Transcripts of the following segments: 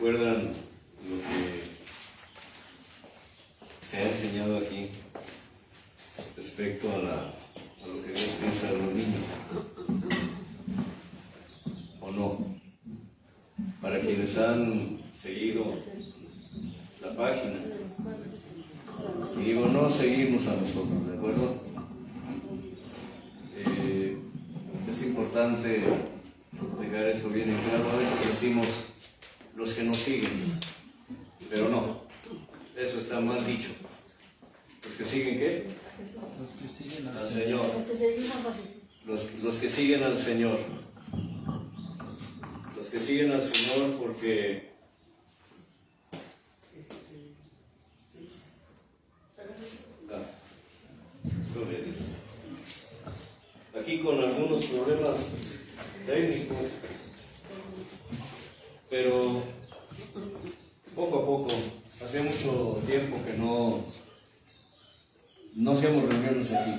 recuerdan lo que se ha enseñado aquí respecto a lo que Dios piensa de los niños, ¿o no? Para quienes han seguido la página, y digo, no seguirnos a nosotros, ¿de acuerdo? Es importante dejar eso bien en claro. A veces decimos los que nos siguen, pero no, eso está mal dicho. ¿Los que siguen qué? Los que siguen al Señor. Los que siguen al Señor. Los que siguen al Señor, porque aquí con algunos problemas técnicos, pero poco a poco. Hace mucho tiempo que no hacíamos reuniones aquí.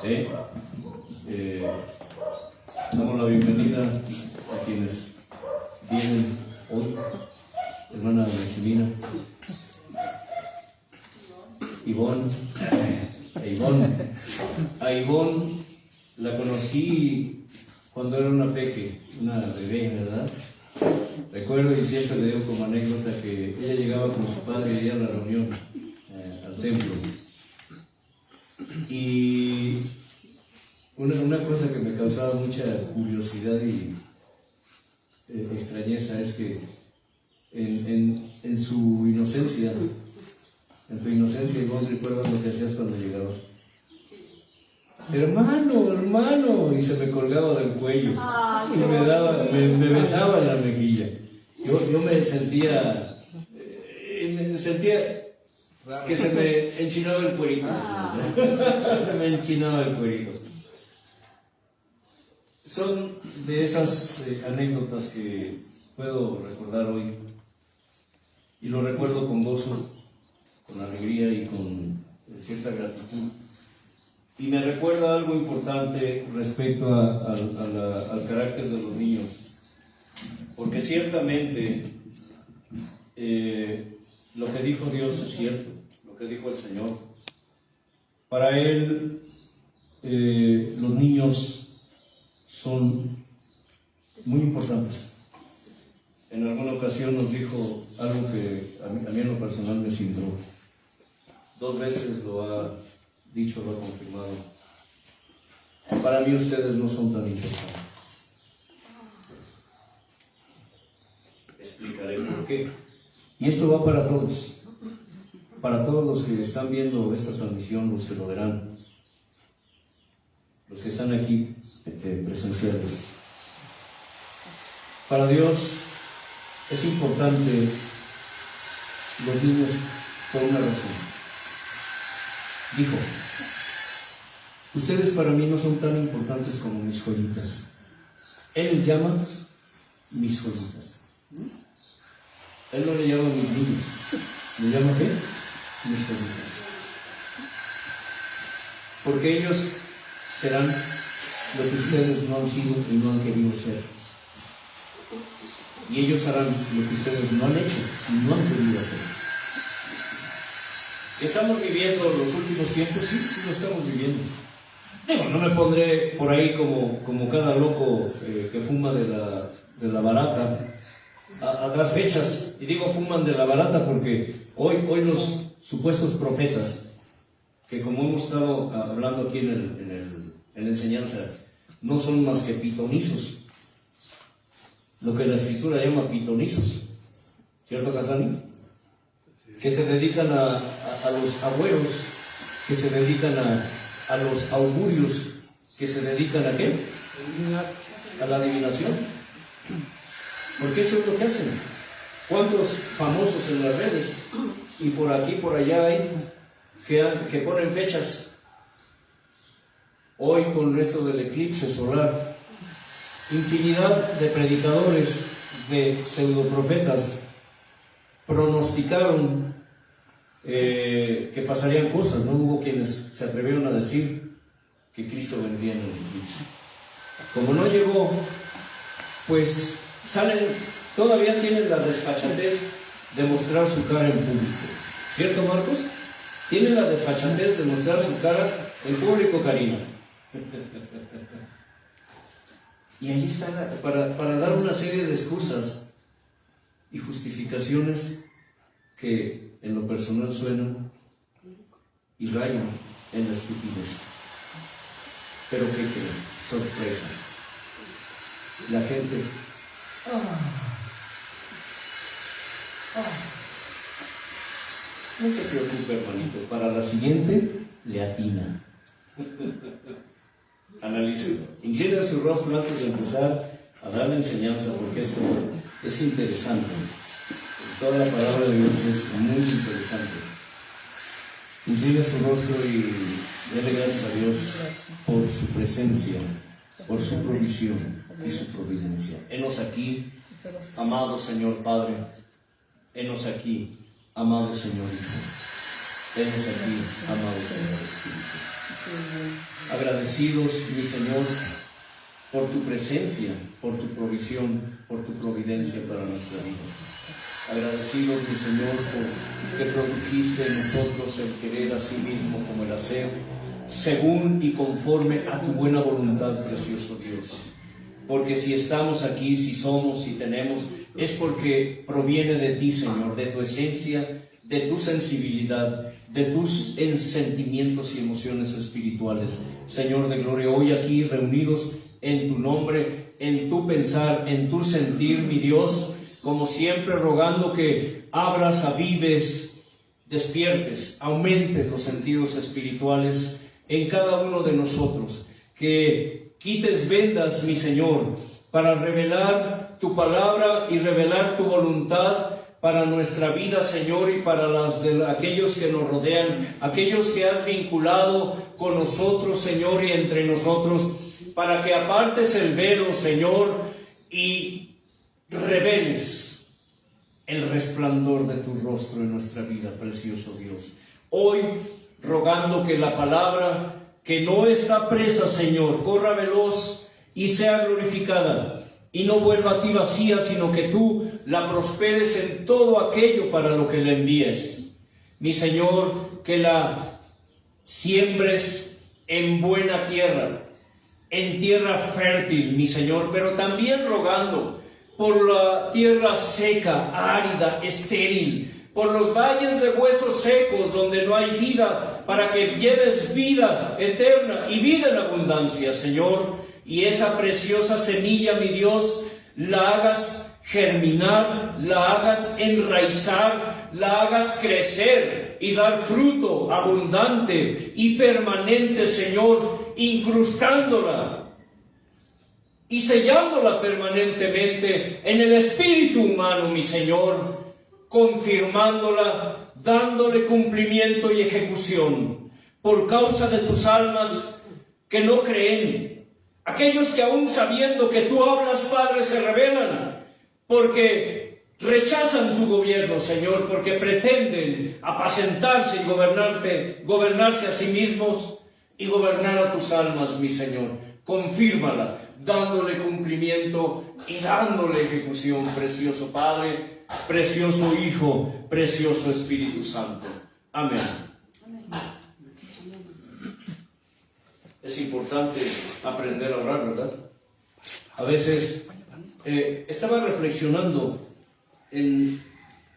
¿Sí? Damos la bienvenida a quienes vienen hoy. Hermana Maximina, Ivonne. A Ivonne la conocí cuando era una bebé, ¿verdad? Recuerdo y siempre le digo como anécdota que ella llegaba con su padre a la reunión, al templo. Y una cosa que me causaba mucha curiosidad y extrañeza es que en su inocencia, en tu inocencia, Ivonne, ¿recuerdas lo que hacías cuando llegabas? Hermano, y se me colgaba del cuello y me besaba en la mejilla. Yo me sentía que se me enchinaba el cuerito. Se me enchinaba el cuerito. Son de esas anécdotas que puedo recordar hoy, y lo recuerdo con gozo, con alegría y con cierta gratitud. Y me recuerda algo importante respecto al carácter de los niños, porque ciertamente lo que dijo Dios es cierto, lo que dijo el Señor. Para Él los niños son muy importantes. En alguna ocasión nos dijo algo que a mí en lo personal me cindró. 2 veces lo ha dicho, lo ha confirmado. Para mí ustedes no son tan importantes. Explicaré por qué. Y esto va para todos los que están viendo esta transmisión, los que lo verán, los que están aquí presenciales. Para Dios es importante los niños por una razón. Dijo, ustedes para mí no son tan importantes como mis joyitas. Él les llama mis joyitas. Él no le llama mis niños. ¿Le llama qué? Mis joyitas. Porque ellos serán lo que ustedes no han sido y no han querido ser. Y ellos harán lo que ustedes no han hecho y no han querido hacer. ¿Estamos viviendo los últimos tiempos? Sí, lo estamos viviendo. Digo, no me pondré por ahí como cada loco que fuma de la barata a dar fechas. Y digo fuman de la barata porque hoy los supuestos profetas, que como hemos estado hablando aquí en la enseñanza, no son más que pitonizos. Lo que la Escritura llama pitonizos. ¿Cierto, Casani? Que se dedican a los agüeros, que se dedican a los augurios, que se dedican ¿a qué? A la adivinación. Porque eso es lo que hacen. ¿Cuántos famosos en las redes y por aquí por allá hay que ponen fechas? Hoy con esto del eclipse solar, infinidad de predicadores, de pseudoprofetas pronosticaron que pasarían cosas. No hubo quienes se atrevieron a decir que Cristo vendría en el eclipse. Como no llegó, pues salen todavía tienen la desfachatez de mostrar su cara en público. ¿Cierto, Marcos? Tienen la desfachatez de mostrar su cara en público, Karina. Y ahí está para dar una serie de excusas y justificaciones que en lo personal suenan y rayan en la estupidez. Pero ¿qué creen? Sorpresa. La gente... No se preocupe, hermanito. Para la siguiente, le atina. Analícelo. Inclina su rostro antes de empezar a dar la enseñanza, porque esto es interesante. Toda la palabra de Dios es muy interesante. Inclina su rostro y déle gracias a Dios por su presencia, por su provisión y su providencia. Henos aquí, amado Señor Padre. Henos aquí, amado Señor Hijo. Henos aquí, amado Señor Espíritu. Agradecidos, mi Señor, por tu presencia, por tu provisión, por tu providencia para nuestra vida. Agradecidos, mi Señor, por que produjiste en nosotros el querer a sí mismo como el hacer, según y conforme a tu buena voluntad, precioso Dios. Porque si estamos aquí, si somos, si tenemos, es porque proviene de ti, Señor, de tu esencia, de tu sensibilidad, de tus sentimientos y emociones espirituales. Señor de gloria, hoy aquí reunidos en tu nombre, en tu pensar, en tu sentir, mi Dios, como siempre rogando que abras, avives, despiertes, aumentes los sentidos espirituales en cada uno de nosotros, que quites vendas, mi Señor, para revelar tu palabra y revelar tu voluntad para nuestra vida, Señor, y para las de aquellos que nos rodean, aquellos que has vinculado con nosotros, Señor, y entre nosotros, para que apartes el velo, Señor, y reveles el resplandor de tu rostro en nuestra vida, precioso Dios. Hoy, rogando que la palabra que no está presa, Señor, corra veloz y sea glorificada, y no vuelva a ti vacía, sino que tú la prosperes en todo aquello para lo que le envíes. Mi Señor, que la siembres en buena tierra, en tierra fértil, mi Señor, pero también rogando por la tierra seca, árida, estéril, por los valles de huesos secos donde no hay vida, para que lleves vida eterna y vida en abundancia, Señor. Y esa preciosa semilla, mi Dios, la hagas germinar, la hagas enraizar, la hagas crecer y dar fruto abundante y permanente, Señor, incrustándola y sellándola permanentemente en el espíritu humano, mi Señor, confirmándola, dándole cumplimiento y ejecución, por causa de tus almas que no creen, aquellos que aún sabiendo que tú hablas, Padre, se rebelan, porque rechazan tu gobierno, Señor, porque pretenden apacentarse y gobernarse a sí mismos y gobernar a tus almas, mi Señor. Confírmala, dándole cumplimiento y dándole ejecución, precioso Padre, precioso Hijo, precioso Espíritu Santo. Amén. Es importante aprender a orar, ¿verdad? A veces estaba reflexionando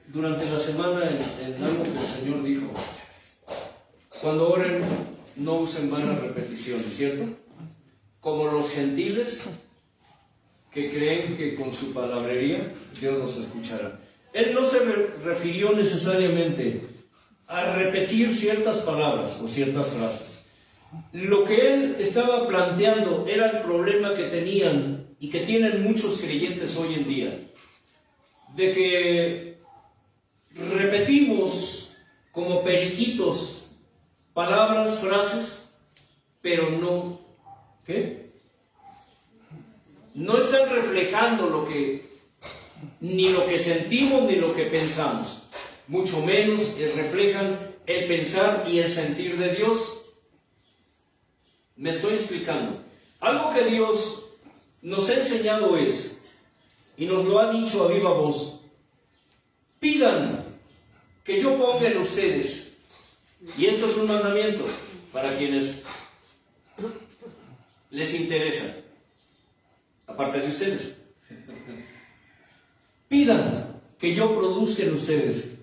durante la semana en algo que el Señor dijo. Cuando oren, no usen vanas repeticiones, ¿cierto? Como los gentiles que creen que con su palabrería Dios los escuchará. Él no se refirió necesariamente a repetir ciertas palabras o ciertas frases. Lo que él estaba planteando era el problema que tenían y que tienen muchos creyentes hoy en día, de que repetimos como periquitos palabras, frases, pero no, ¿qué? No están reflejando ni lo que sentimos ni lo que pensamos, mucho menos reflejan el pensar y el sentir de Dios. Me estoy explicando. Algo que Dios nos ha enseñado es y nos lo ha dicho a viva voz. Pidan que yo ponga en ustedes, y esto es un mandamiento para quienes les interesa, aparte de ustedes. Pidan que yo produzca en ustedes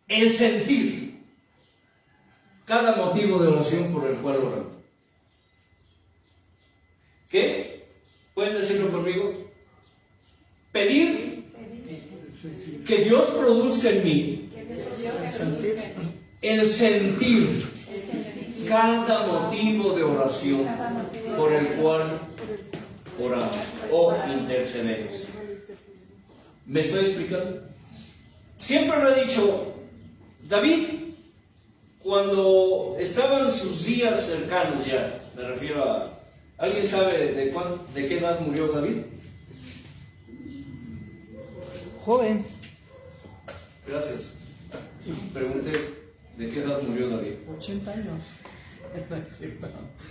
el sentir cada motivo de oración por el cual oran. ¿Qué? ¿Pueden decirlo conmigo? Pedir que Dios produzca en mí el sentir cada motivo de oración por el cual oramos o intercedemos. ¿Me estoy explicando? Siempre lo he dicho, David, cuando estaban sus días cercanos ya, me refiero a... ¿Alguien sabe de qué edad murió David? Joven. Gracias. Pregunté, ¿de qué edad murió David? 80 años.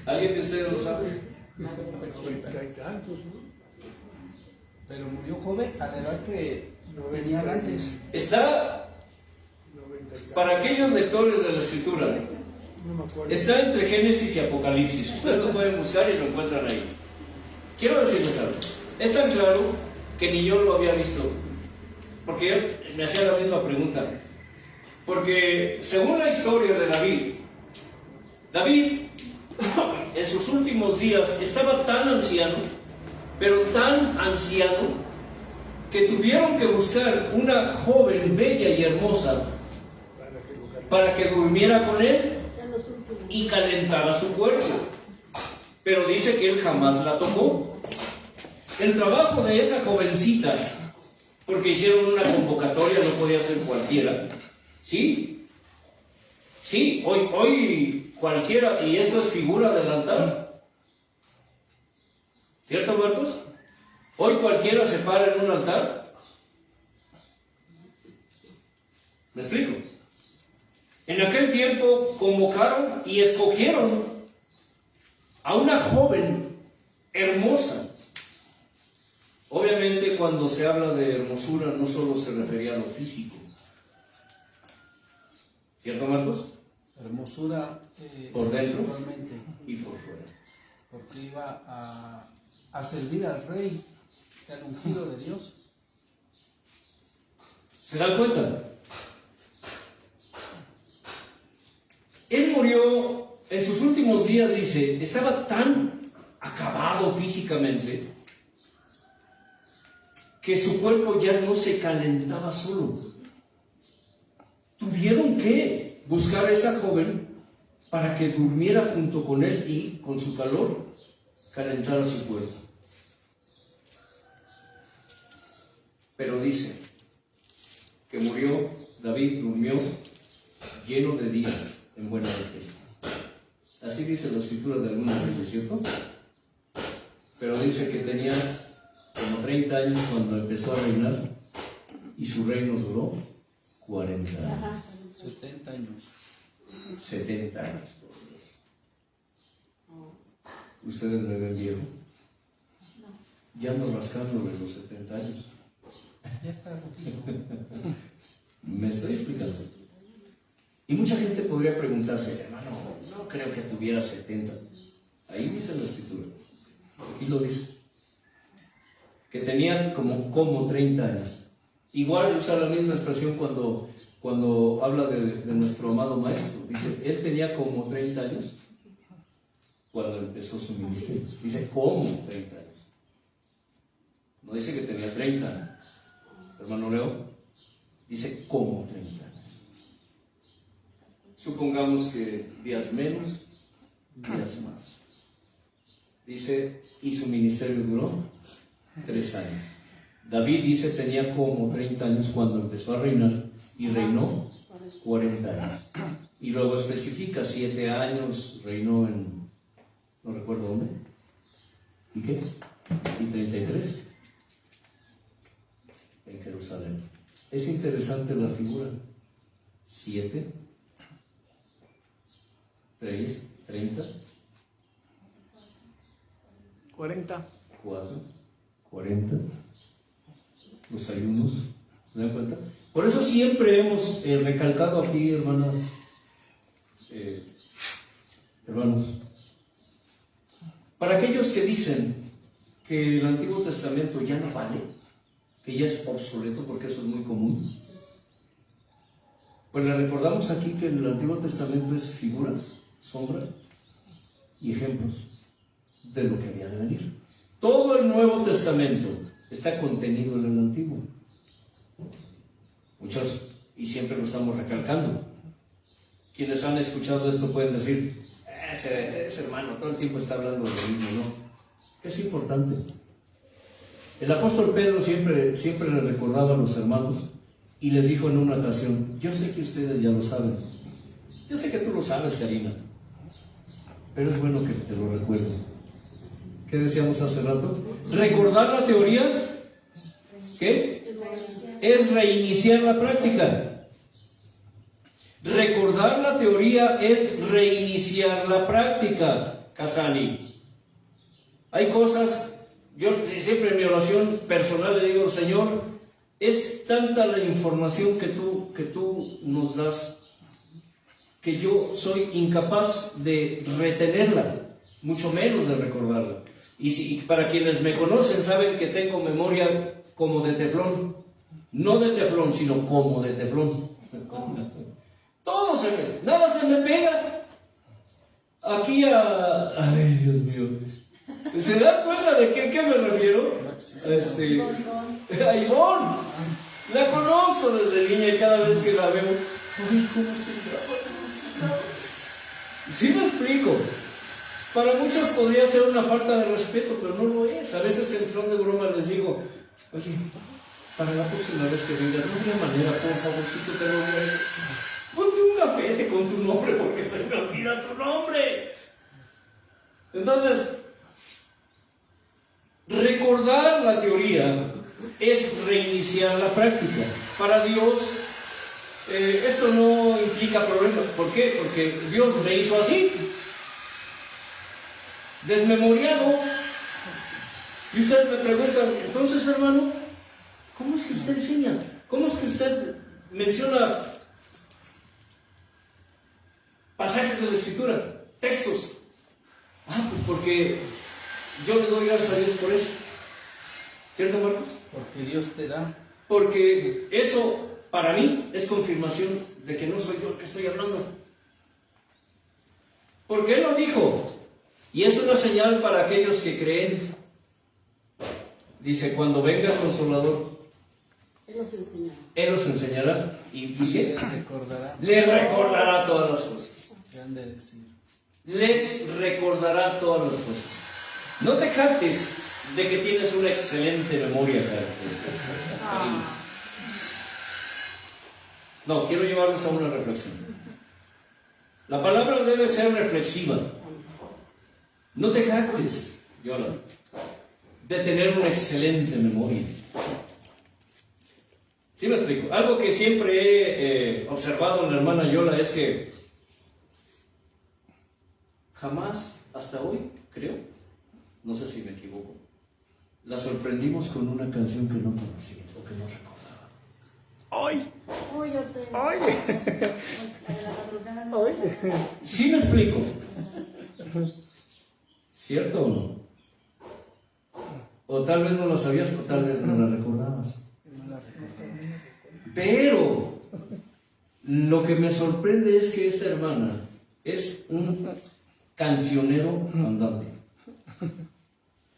¿Alguien de ustedes lo sabe? Pero murió joven a la edad que tenía antes. Está, para aquellos lectores de la Escritura, está entre Génesis y Apocalipsis. Ustedes lo pueden buscar y lo encuentran ahí. Quiero decirles algo. Es tan claro que ni yo lo había visto. Porque yo me hacía la misma pregunta. Porque según la historia de David, en sus últimos días estaba tan anciano, pero tan anciano, que tuvieron que buscar una joven bella y hermosa para que durmiera con él y calentara su cuerpo. Pero dice que él jamás la tocó. El trabajo de esa jovencita, porque hicieron una convocatoria, no podía ser cualquiera. ¿Sí? Sí, hoy cualquiera, y esto es figura del altar. ¿Cierto, Marcos? Hoy cualquiera se para en un altar. ¿Me explico? En aquel tiempo convocaron y escogieron a una joven hermosa. Obviamente, cuando se habla de hermosura, no solo se refería a lo físico. ¿Cierto, Marcos? Hermosura por dentro espiritualmente, y por fuera. porque iba a servir al rey, al ungido de Dios. ¿Se dan cuenta? Él murió en sus últimos días, dice, estaba tan acabado físicamente que su cuerpo ya no se calentaba solo. Tuvieron que buscar a esa joven para que durmiera junto con él y con su calor calentara su cuerpo. Pero dice que David durmió lleno de días en buena vejez. Así dice la escritura de algunos reyes, ¿cierto? Pero dice que tenía como 30 años cuando empezó a reinar y su reino duró 40 años. 70 años. 70 años, por Dios. ¿Ustedes me ven viejo? Ya ando rascándole los 70 años. Ya está poquito. ¿Me estoy explicando? Y mucha gente podría preguntarse, hermano, no creo que tuviera 70. Ahí dice la escritura. Aquí lo dice. Que tenían como 30 años. Igual usa la misma expresión cuando habla de nuestro amado maestro. Dice, él tenía como 30 años cuando empezó su ministerio. Dice, como 30 años. No dice que tenía 30 años. Hermano Leo, dice como 30 años. Supongamos que días menos, días más. Dice, y su ministerio duró 3 años. David dice tenía como 30 años cuando empezó a reinar y reinó 40 años. Y luego especifica 7 años, reinó en, no recuerdo dónde. ¿Y qué? Y 33 en Jerusalén. Es interesante la figura. 7, 3, 30, 40, 4, 40 los ayunos. ¿Se dan cuenta? Por eso siempre hemos recalcado aquí, hermanos, para aquellos que dicen que el Antiguo Testamento ya no vale, que ya es obsoleto, porque eso es muy común, pues les recordamos aquí que el Antiguo Testamento es figura, sombra y ejemplos de lo que había de venir. Todo el Nuevo Testamento está contenido en el Antiguo. Muchos, y siempre lo estamos recalcando, quienes han escuchado esto pueden decir, ese hermano todo el tiempo está hablando de lo mismo, ¿no? Es importante. El apóstol Pedro siempre le recordaba a los hermanos y les dijo en una ocasión, yo sé que ustedes ya lo saben, yo sé que tú lo sabes, Karina, pero es bueno que te lo recuerde. ¿Qué decíamos hace rato? Recordar la teoría, ¿qué? Es reiniciar la práctica. Recordar la teoría es reiniciar la práctica, Casani. Hay cosas, yo siempre en mi oración personal le digo, Señor, es tanta la información que tú nos das, que yo soy incapaz de retenerla, mucho menos de recordarla. Y para quienes me conocen saben que tengo memoria como de teflón, no de teflón, sino como de teflón. Todo nada se me pega. Aquí ay, Dios mío. ¿Se dan cuenta de qué me refiero? A Ivonne. La conozco desde niña y cada vez que la veo, ay, ¿cómo se llama? Sí me explico. Para muchos podría ser una falta de respeto, pero no lo es. A veces en son de broma les digo, oye, para la próxima vez que vengas, no había manera, por favorcito, te lo voy a... Ponte un gafete con tu nombre porque se me olvida tu nombre. Entonces, recordar la teoría es reiniciar la práctica. Para Dios, esto no implica problemas. ¿Por qué? Porque Dios me hizo así, desmemoriado. Y ustedes me preguntan, entonces, hermano, ¿cómo es que usted enseña? ¿Cómo es que usted menciona pasajes de la Escritura, textos? Pues porque yo le doy gracias a Dios por eso. ¿Cierto, Marcos? Porque Dios te da. Porque eso, para mí, es confirmación de que no soy yo el que estoy hablando. Porque Él lo dijo. Y es una señal para aquellos que creen. Dice, cuando venga el Consolador, Él los enseñará. Él los enseñará y le recordará. le recordará todas las cosas. ¿Qué han de decir? Les recordará todas las cosas. No te jactes de que tienes una excelente memoria, Karina. No, quiero llevarnos a una reflexión. La palabra debe ser reflexiva. No te jactes, Yola, de tener una excelente memoria. ¿Sí me explico? Algo que siempre he observado en la hermana Yola es que jamás, hasta hoy, creo, no sé si me equivoco, la sorprendimos con una canción que no conocía o que no recordaba. ¡Ay! ¡Ay! ¿Sí me explico? ¿Cierto o no? O tal vez no lo sabías o tal vez no la recordabas. Pero lo que me sorprende es que esta hermana es un cancionero andante.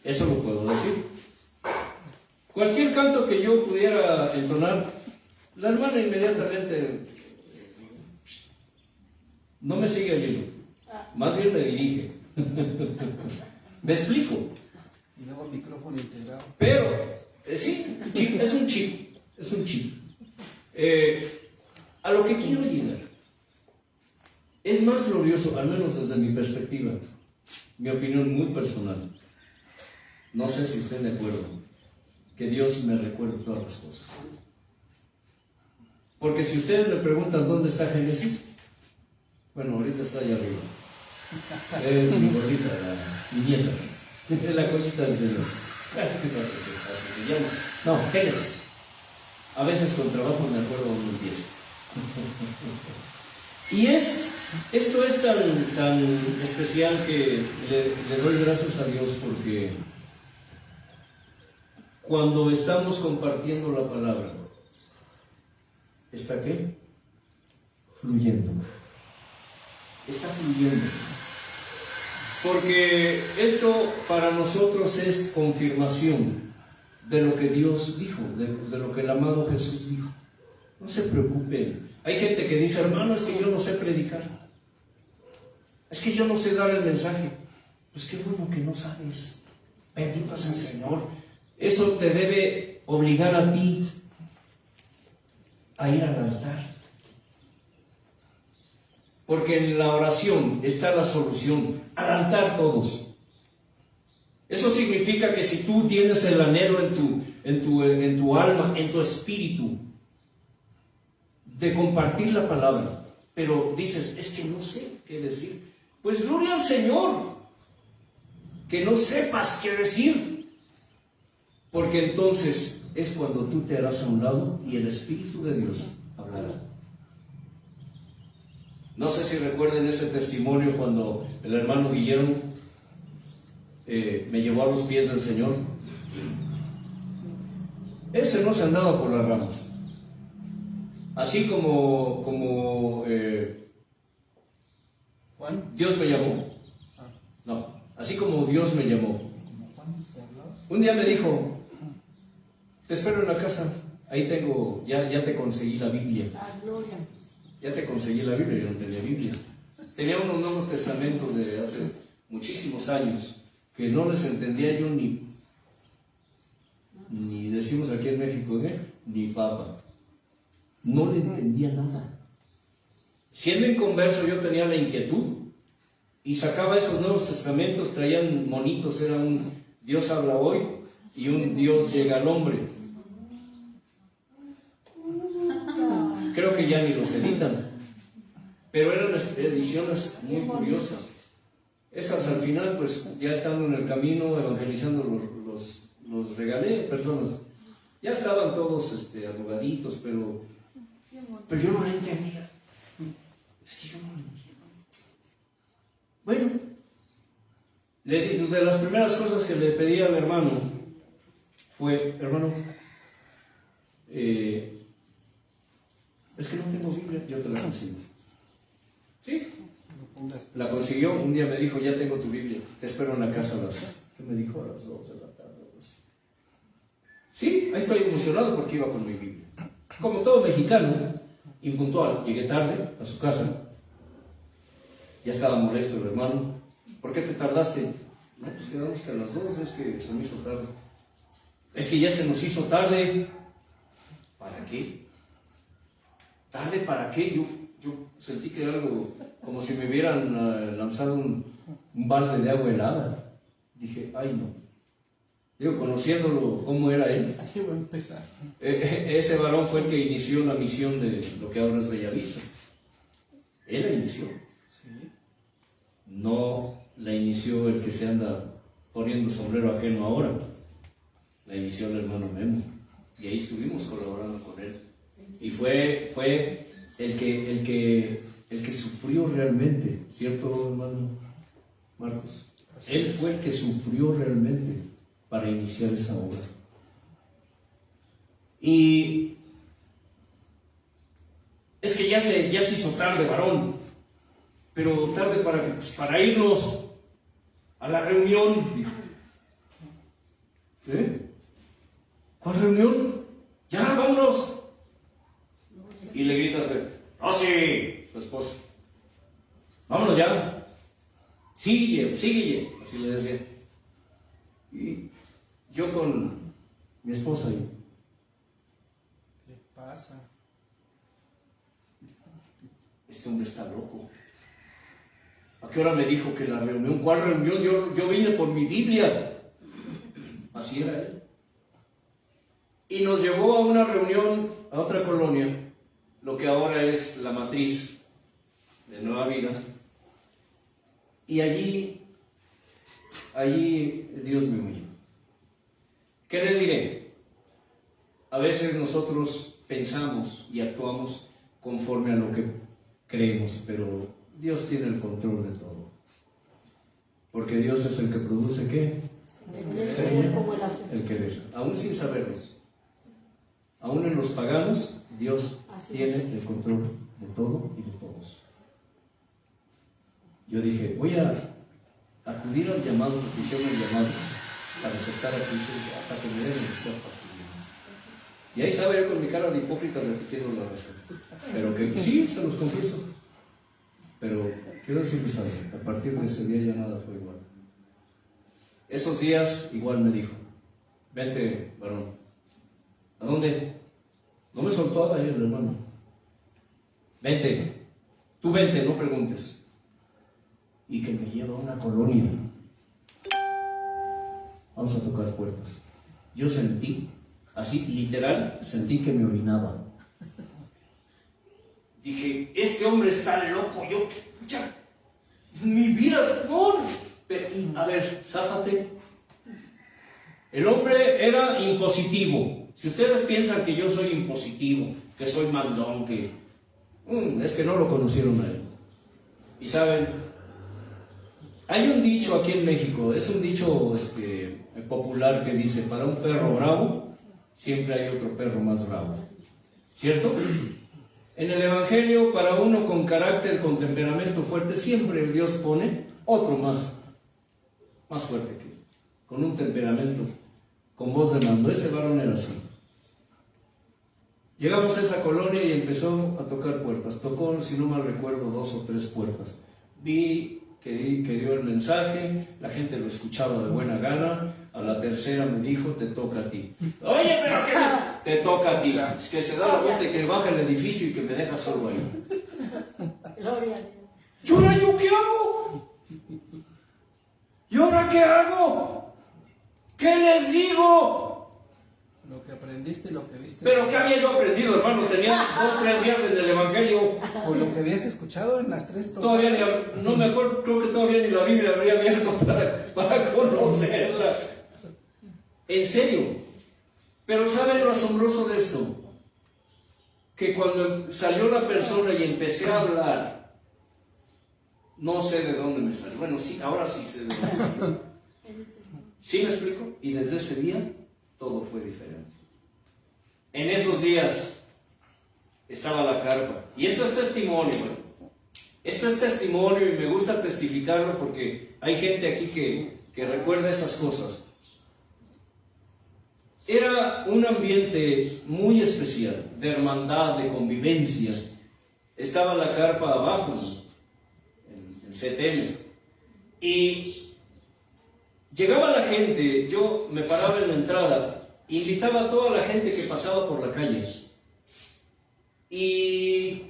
Eso lo puedo decir. Cualquier canto que yo pudiera entonar, la hermana inmediatamente no me sigue el hilo, más bien me dirige. ¿Me explico? Y luego micrófono integrado. Pero, sí, es un chip. A lo que quiero llegar, es más glorioso, al menos desde mi perspectiva, mi opinión muy personal. No sé si estén de acuerdo, que Dios me recuerde todas las cosas. Porque si ustedes me preguntan dónde está Génesis, bueno, ahorita está allá arriba. Es mi gordita, mi nieta, es la colita del Señor. Así se llama. No, Génesis. A veces con trabajo me acuerdo uno empieza. Y esto es tan especial que le doy gracias a Dios porque cuando estamos compartiendo la palabra, ¿está qué? Fluyendo. Está fluyendo. Porque esto para nosotros es confirmación de lo que Dios dijo, de lo que el amado Jesús dijo. No se preocupen. Hay gente que dice, hermano, es que yo no sé predicar. Es que yo no sé dar el mensaje. Pues qué bueno que no sabes. Bendito sea el Señor. Eso te debe obligar a ti a ir al altar. Porque en la oración está la solución. Al altar todos. Eso significa que si tú tienes el anhelo en tu alma, en tu espíritu, de compartir la palabra, pero dices, es que no sé qué decir, pues gloria al Señor, que no sepas qué decir, porque entonces es cuando tú te harás a un lado y el Espíritu de Dios hablará. No sé si recuerden ese testimonio cuando el hermano Guillermo me llevó a los pies del Señor. Ese no se andaba por las ramas. Así como Juan. Dios me llamó. No, así como Dios me llamó. ¿Como Juan te habló? Un día me dijo, te espero en la casa. Ahí tengo, ya te conseguí la Biblia. Ah, gloria. Ya te conseguí la Biblia, yo no tenía Biblia. Tenía unos Nuevos Testamentos de hace muchísimos años que no les entendía yo ni decimos aquí en México, ni papa. No le entendía nada. Siendo inconverso yo tenía la inquietud y sacaba esos Nuevos Testamentos, traían monitos, era un Dios habla hoy y un Dios llega al hombre. Creo que ya ni los editan, pero eran ediciones muy curiosas. Esas al final, pues ya estando en el camino, evangelizando, los regalé a personas. Ya estaban todos arrugaditos, pero yo no lo entendía. Es que yo no lo entiendo. Bueno, de las primeras cosas que le pedí al hermano fue, hermano, es que no tengo Biblia, yo te la consigo. Sí, la consiguió. Un día me dijo, ya tengo tu Biblia, te espero en la casa a las, ¿qué me dijo? A las 2 de la tarde. Sí, ahí estoy emocionado porque iba con mi Biblia. Como todo mexicano, impuntual, llegué tarde a su casa. Ya estaba molesto el hermano. ¿Por qué te tardaste? No, pues quedamos que a las 2, es que se me hizo tarde. Es que ya se nos hizo tarde. ¿Para qué? ¿Tarde para qué? Yo sentí que era algo como si me hubieran lanzado un balde de agua helada. Dije, ay no. Digo, conociéndolo, cómo era él. Ahí va a empezar. Ese varón fue el que inició la misión de lo que ahora es Bellavista. Él la inició. Sí. No la inició el que se anda poniendo sombrero ajeno ahora. La inició el hermano Memo. Y ahí estuvimos colaborando con él. Y fue el que sufrió realmente, ¿cierto, hermano Marcos? Él fue el que sufrió realmente para iniciar esa obra. Y es que ya se hizo tarde, varón, pero tarde para irnos a la reunión, dijo. ¿Cuál reunión? Ya, vámonos. Y le grita a su esposa, vámonos ya. Sigue, así le decía. Y yo con mi esposa ahí. ¿Qué pasa? Este hombre está loco. ¿A qué hora me dijo que la reunión? ¿Cuál reunión? Yo vine por mi Biblia. Así era él. Y nos llevó a una reunión, a otra colonia, lo que ahora es la matriz de Nueva Vida. Y allí Dios me unió. ¿Qué les diré? A veces nosotros pensamos y actuamos conforme a lo que creemos, pero Dios tiene el control de todo. Porque Dios es el que produce, ¿qué? El querer, aún sin saberlo. Aún en los paganos, Dios tiene el control de todo y de todos. Yo dije, voy a acudir al llamado, porque hicieron el llamado para aceptar a Cristo hasta que me den el ser fastidiado. Y ahí estaba yo con mi cara de hipócrita repitiendo la razón. Pero que sí, se los confieso. Pero quiero decirles algo, a partir de ese día ya nada fue igual. Esos días igual me dijo, vente, varón. ¿A dónde? No me soltó a el hermano. Vente, tú vente, no preguntes. Y que me lleva a una colonia. Vamos a tocar puertas. Yo sentí, así literal, sentí que me orinaba. Dije, este hombre está loco, yo, ya, mi vida, no. Pero, a ver, záfate. El hombre era impositivo. Si ustedes piensan que yo soy impositivo, que soy mandón, que es que no lo conocieron a él. Y saben, hay un dicho aquí en México, es un dicho popular que dice, para un perro bravo, siempre hay otro perro más bravo. ¿Cierto? En el Evangelio, para uno con carácter, con temperamento fuerte, siempre Dios pone otro más fuerte que él, con un temperamento, con voz de mando. Este varón era así. Llegamos a esa colonia y empezó a tocar puertas. Tocó, si no mal recuerdo, 2 o 3 puertas. Vi que dio el mensaje, la gente lo escuchaba de buena gana. A la tercera me dijo, te toca a ti. Oye, pero que te toca a ti. Es que se da la vuelta y que baja el edificio y que me deja solo ahí. Gloria a Dios. ¿Y ahora yo qué hago? ¿Y ahora qué hago? ¿Qué les digo? Lo que aprendiste y lo que viste. ¿Pero qué había yo aprendido, hermano? Tenía 2 o 3 días en el Evangelio. O lo que habías escuchado en las 3 Todavía no me acuerdo, creo que todavía ni la Biblia habría abierto para conocerla. En serio. Pero ¿saben lo asombroso de esto? Que cuando salió la persona y empecé a hablar, no sé de dónde me salió. Bueno, sí, ahora sí sé de dónde salió. ¿Sí me explico? Y desde ese día todo fue diferente. En esos días estaba la carpa. Y esto es testimonio, ¿no? Esto es testimonio y me gusta testificarlo porque hay gente aquí que recuerda esas cosas. Era un ambiente muy especial, de hermandad, de convivencia. Estaba la carpa abajo, en CTM. Y llegaba la gente, yo me paraba en la entrada, invitaba a toda la gente que pasaba por la calle. Y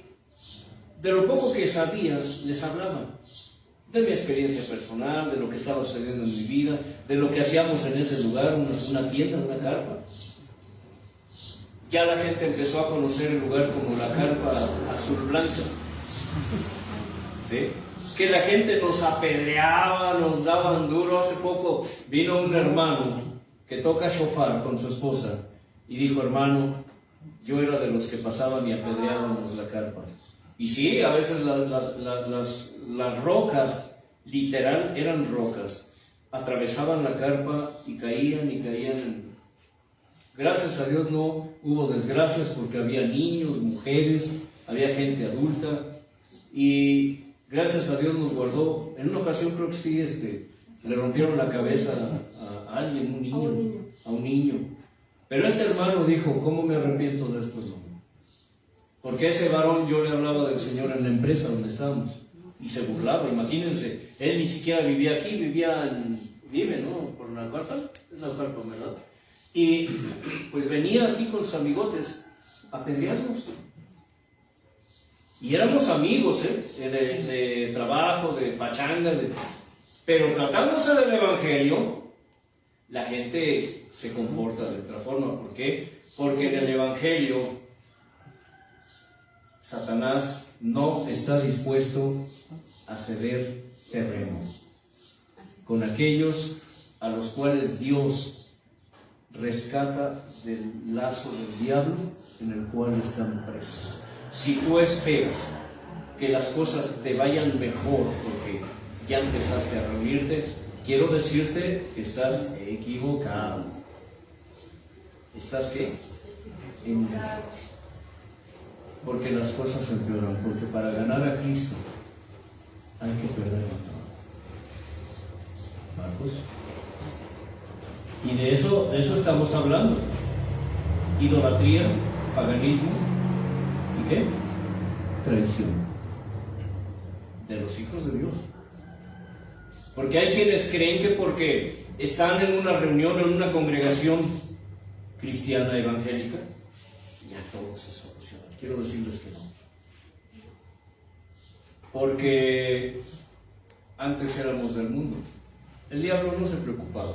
de lo poco que sabía, les hablaba. De mi experiencia personal, de lo que estaba sucediendo en mi vida, de lo que hacíamos en ese lugar, una tienda, una carpa. Ya la gente empezó a conocer el lugar como la carpa azul blanca. ¿Sí? Que la gente nos apedreaba, nos daban duro. Hace poco vino un hermano que toca shofar con su esposa y dijo, hermano, yo era de los que pasaban y apedreábamos la carpa. Y sí, a veces las rocas, literal, eran rocas, atravesaban la carpa y caían y caían. Gracias a Dios no hubo desgracias porque había niños, mujeres, había gente adulta y gracias a Dios nos guardó. En una ocasión creo que sí, le rompieron la cabeza a alguien, a un niño. Pero este hermano dijo, ¿cómo me arrepiento de esto, hermano? Porque ese varón yo le hablaba del Señor en la empresa donde estábamos y se burlaba, imagínense, él ni siquiera vivía aquí, vive, ¿no? Por Naucalpan, es Naucalpan, ¿verdad? Y pues venía aquí con sus amigotes a pelearnos. Y éramos amigos, de trabajo, de pachangas, pero tratándose del Evangelio, la gente se comporta de otra forma. ¿Por qué? Porque en el Evangelio Satanás no está dispuesto a ceder terreno con aquellos a los cuales Dios rescata del lazo del diablo en el cual están presos. Si tú esperas que las cosas te vayan mejor porque ya empezaste a reunirte, quiero decirte que estás equivocado. ¿Estás qué? Engañado. Porque las cosas empeoran, porque para ganar a Cristo hay que perderlo todo. Marcos. Y de eso estamos hablando. Idolatría, paganismo y ¿qué? Traición de los hijos de Dios. Porque hay quienes creen que porque están en una reunión, en una congregación cristiana evangélica, ya todo se soluciona. Quiero decirles que no. Porque antes éramos del mundo. El diablo no se preocupaba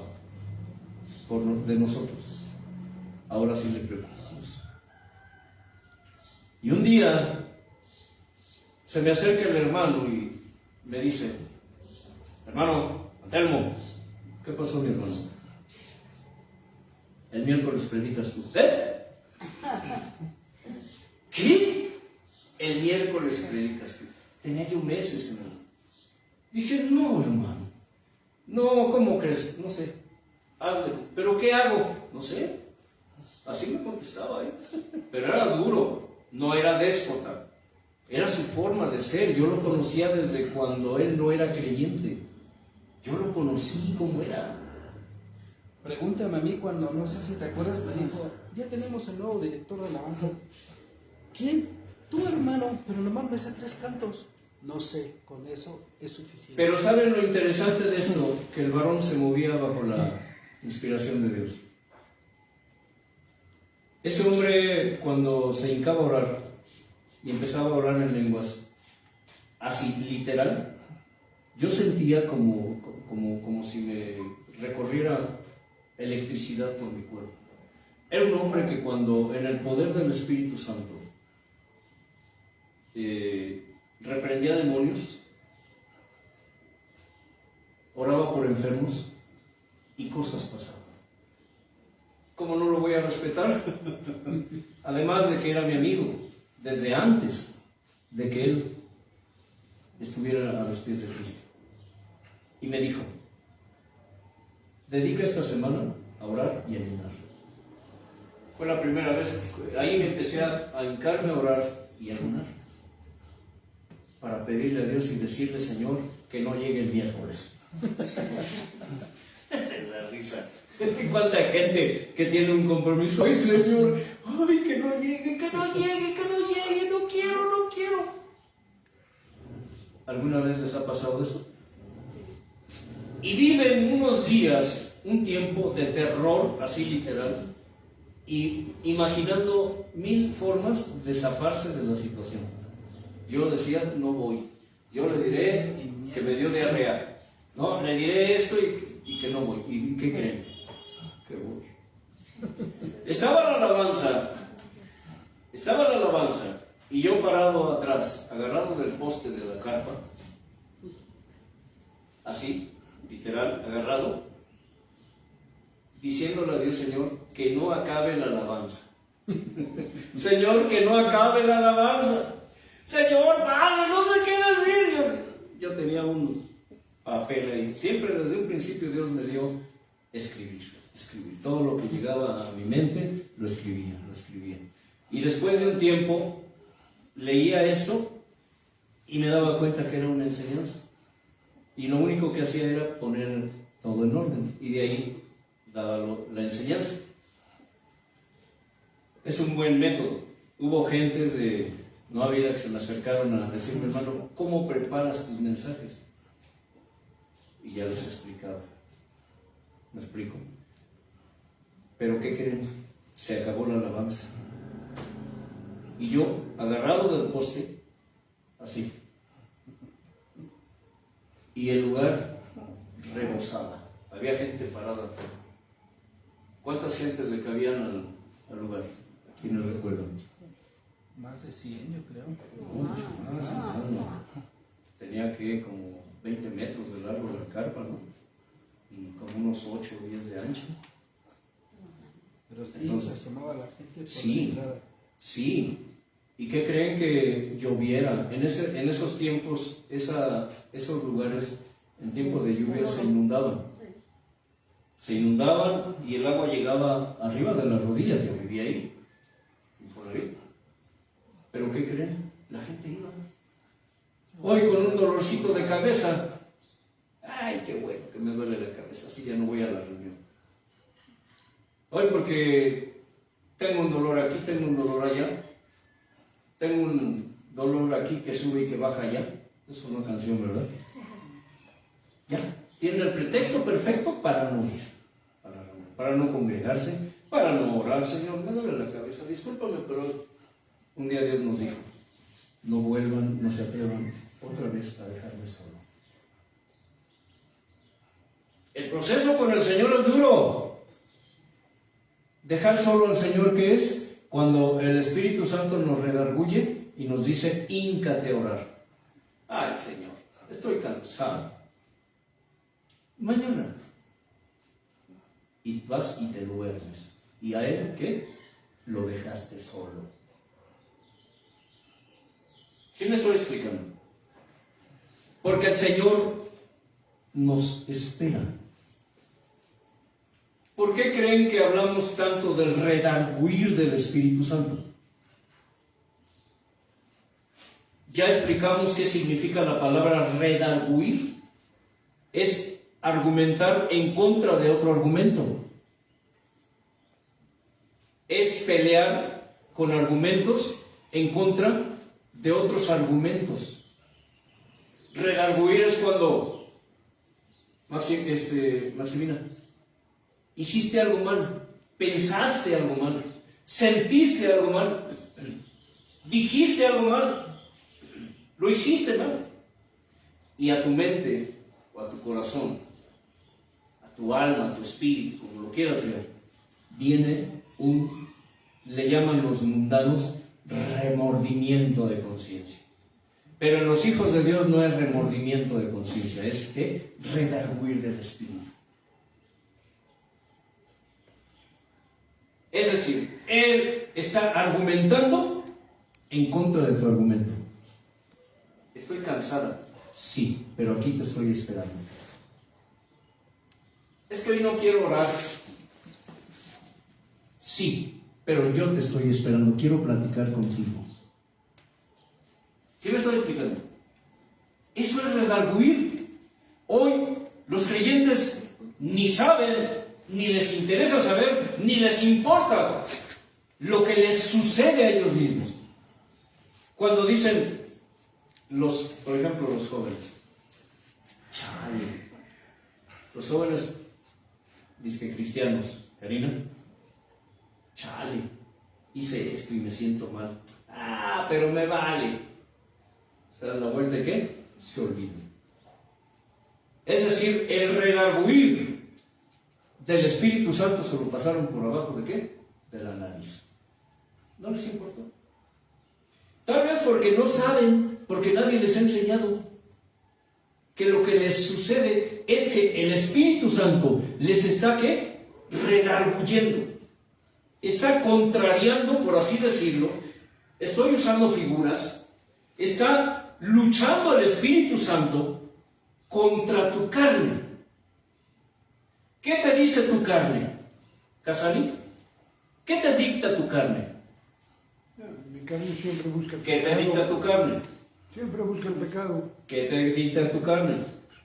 de nosotros. Ahora sí le preocupamos. Y un día se me acerca el hermano y me dice: hermano Antelmo, ¿qué pasó, mi hermano? El miércoles predicas tú. ¿Eh? ¿Qué? El miércoles predicas tú. Tenía yo meses, hermano. Dije: no, hermano. No, ¿cómo crees? No sé. Hazle. ¿Pero qué hago? No sé. Así me contestaba, ¿eh? Pero era duro, no era déspota. Era su forma de ser. Yo lo conocía desde cuando él no era creyente. Yo lo conocí como era. Pregúntame a mí cuando, no sé si te acuerdas, me dijo, ya tenemos el nuevo director de alabanza. ¿Quién? Tú, hermano, pero nomás me sé 3 cantos. No sé, con eso es suficiente. Pero ¿saben lo interesante de esto? Que el varón se movía bajo la inspiración de Dios. Ese hombre, cuando se hincaba a orar y empezaba a orar en lenguas, así literal, yo sentía como si me recorriera electricidad por mi cuerpo. Era un hombre que cuando en el poder del Espíritu Santo reprendía demonios, oraba por enfermos y cosas pasaban. ¿Cómo no lo voy a respetar? Además de que era mi amigo desde antes de que él estuviera a los pies de Cristo. Y me dijo: dedica esta semana a orar y a ayunar. Fue la primera vez, ahí me empecé a hincarme a orar y a ayunar, para pedirle a Dios y decirle: Señor, que no llegue el miércoles. Esa risa. ¿Cuánta gente que tiene un compromiso? Ay, Señor, ay, que no llegue, que no llegue, que no llegue, no quiero, no quiero. ¿Alguna vez les ha pasado eso? Y viven unos días, un tiempo de terror, así literal, y imaginando 1000 formas de zafarse de la situación. Yo decía: no voy. Yo le diré que me dio diarrea. No, le diré esto y que no voy. ¿Y qué creen? Que voy. Estaba la alabanza, y yo parado atrás, agarrado del poste de la carpa, así, literal, agarrado, diciéndole a Dios: Señor, que no acabe la alabanza. Señor, que no acabe la alabanza. Señor, Padre, no sé qué decir. Yo tenía un papel ahí. Siempre desde un principio Dios me dio escribir. Todo lo que llegaba a mi mente lo escribía. Y después de un tiempo leía eso y me daba cuenta que era una enseñanza. Y lo único que hacía era poner todo en orden. Y de ahí daba la enseñanza. Es un buen método. Hubo gentes de Nueva Vida que se me acercaron a decirme: hermano, ¿cómo preparas tus mensajes? Y ya les explicaba. ¿Me explico? Pero ¿qué creen? Se acabó la alabanza. Y yo, agarrado del poste, así. Y el lugar rebosaba. Había gente parada afuera. ¿Cuántas gentes le cabían al lugar? ¿Quiénes recuerdan? Más de 100, yo creo. Mucho más. Tenía que como 20 metros de largo la carpa, ¿no? Y como unos 8 o 10 de ancho. Pero sí, Entonces, se asomaba la gente por la sí, entrada. sí. ¿Y qué creen que lloviera? En esos tiempos, esos lugares, en tiempo de lluvia, se inundaban. Se inundaban y el agua llegaba arriba de las rodillas. Yo vivía ahí, por ahí. ¿Pero qué creen? La gente iba. Hoy con un dolorcito de cabeza. Ay, qué bueno que me duele la cabeza, así ya no voy a la reunión. Hoy porque tengo un dolor aquí, tengo un dolor allá. Tengo un dolor aquí que sube y que baja allá. Es una canción, ¿verdad? Ya. Tienen el pretexto perfecto para no ir, para no congregarse, para no orar. Señor, me duele la cabeza, discúlpame, pero un día Dios nos dijo, no vuelvan, no se atrevan otra vez a dejarme solo. El proceso con el Señor es duro. Dejar solo al Señor, ¿qué es? Cuando el Espíritu Santo nos redarguye y nos dice, híncate a orar. Ay, Señor, estoy cansado. Mañana. Y vas y te duermes. ¿Y a Él qué? Lo dejaste solo. ¿Sí me estoy explicando? Porque el Señor nos espera. ¿Por qué creen que hablamos tanto del redarguir del Espíritu Santo? Ya explicamos qué significa la palabra redarguir. Es argumentar en contra de otro argumento. Es pelear con argumentos en contra de otros argumentos. Redarguir es cuando, Maximina, hiciste algo mal, pensaste algo mal, sentiste algo mal, dijiste algo mal, lo hiciste mal. Y a tu mente o a tu corazón, a tu alma, a tu espíritu, como lo quieras ver, viene le llaman los mundanos, remordimiento de conciencia. Pero en los hijos de Dios no es remordimiento de conciencia, es que redarguir del espíritu. Es decir, Él está argumentando en contra de tu argumento. Estoy cansada, sí, pero aquí te estoy esperando. Es que hoy no quiero orar. Sí, pero yo te estoy esperando, quiero platicar contigo. ¿Sí me estoy explicando? Eso es redarguir. Hoy los creyentes ni saben, ni les interesa saber, ni les importa lo que les sucede a ellos mismos. Cuando dicen, por ejemplo, los jóvenes, chale, los jóvenes, dizque cristianos, Karina, chale, hice esto y me siento mal. Ah, pero me vale. ¿Se dan la vuelta de qué? Se olvidan. Es decir, el redarguir del Espíritu Santo se lo pasaron por abajo de qué? De la nariz. No les importó. Tal vez porque no saben, porque nadie les ha enseñado que lo que les sucede es que el Espíritu Santo les está ¿qué? Redarguyendo. Está contrariando, por así decirlo, estoy usando figuras, está luchando el Espíritu Santo contra tu carne. ¿Qué te dice tu carne, Casali? ¿Qué te dicta tu carne? Mi carne siempre busca el ¿Qué pecado. te dicta tu carne? Siempre busca el pecado. ¿Qué te dicta tu carne?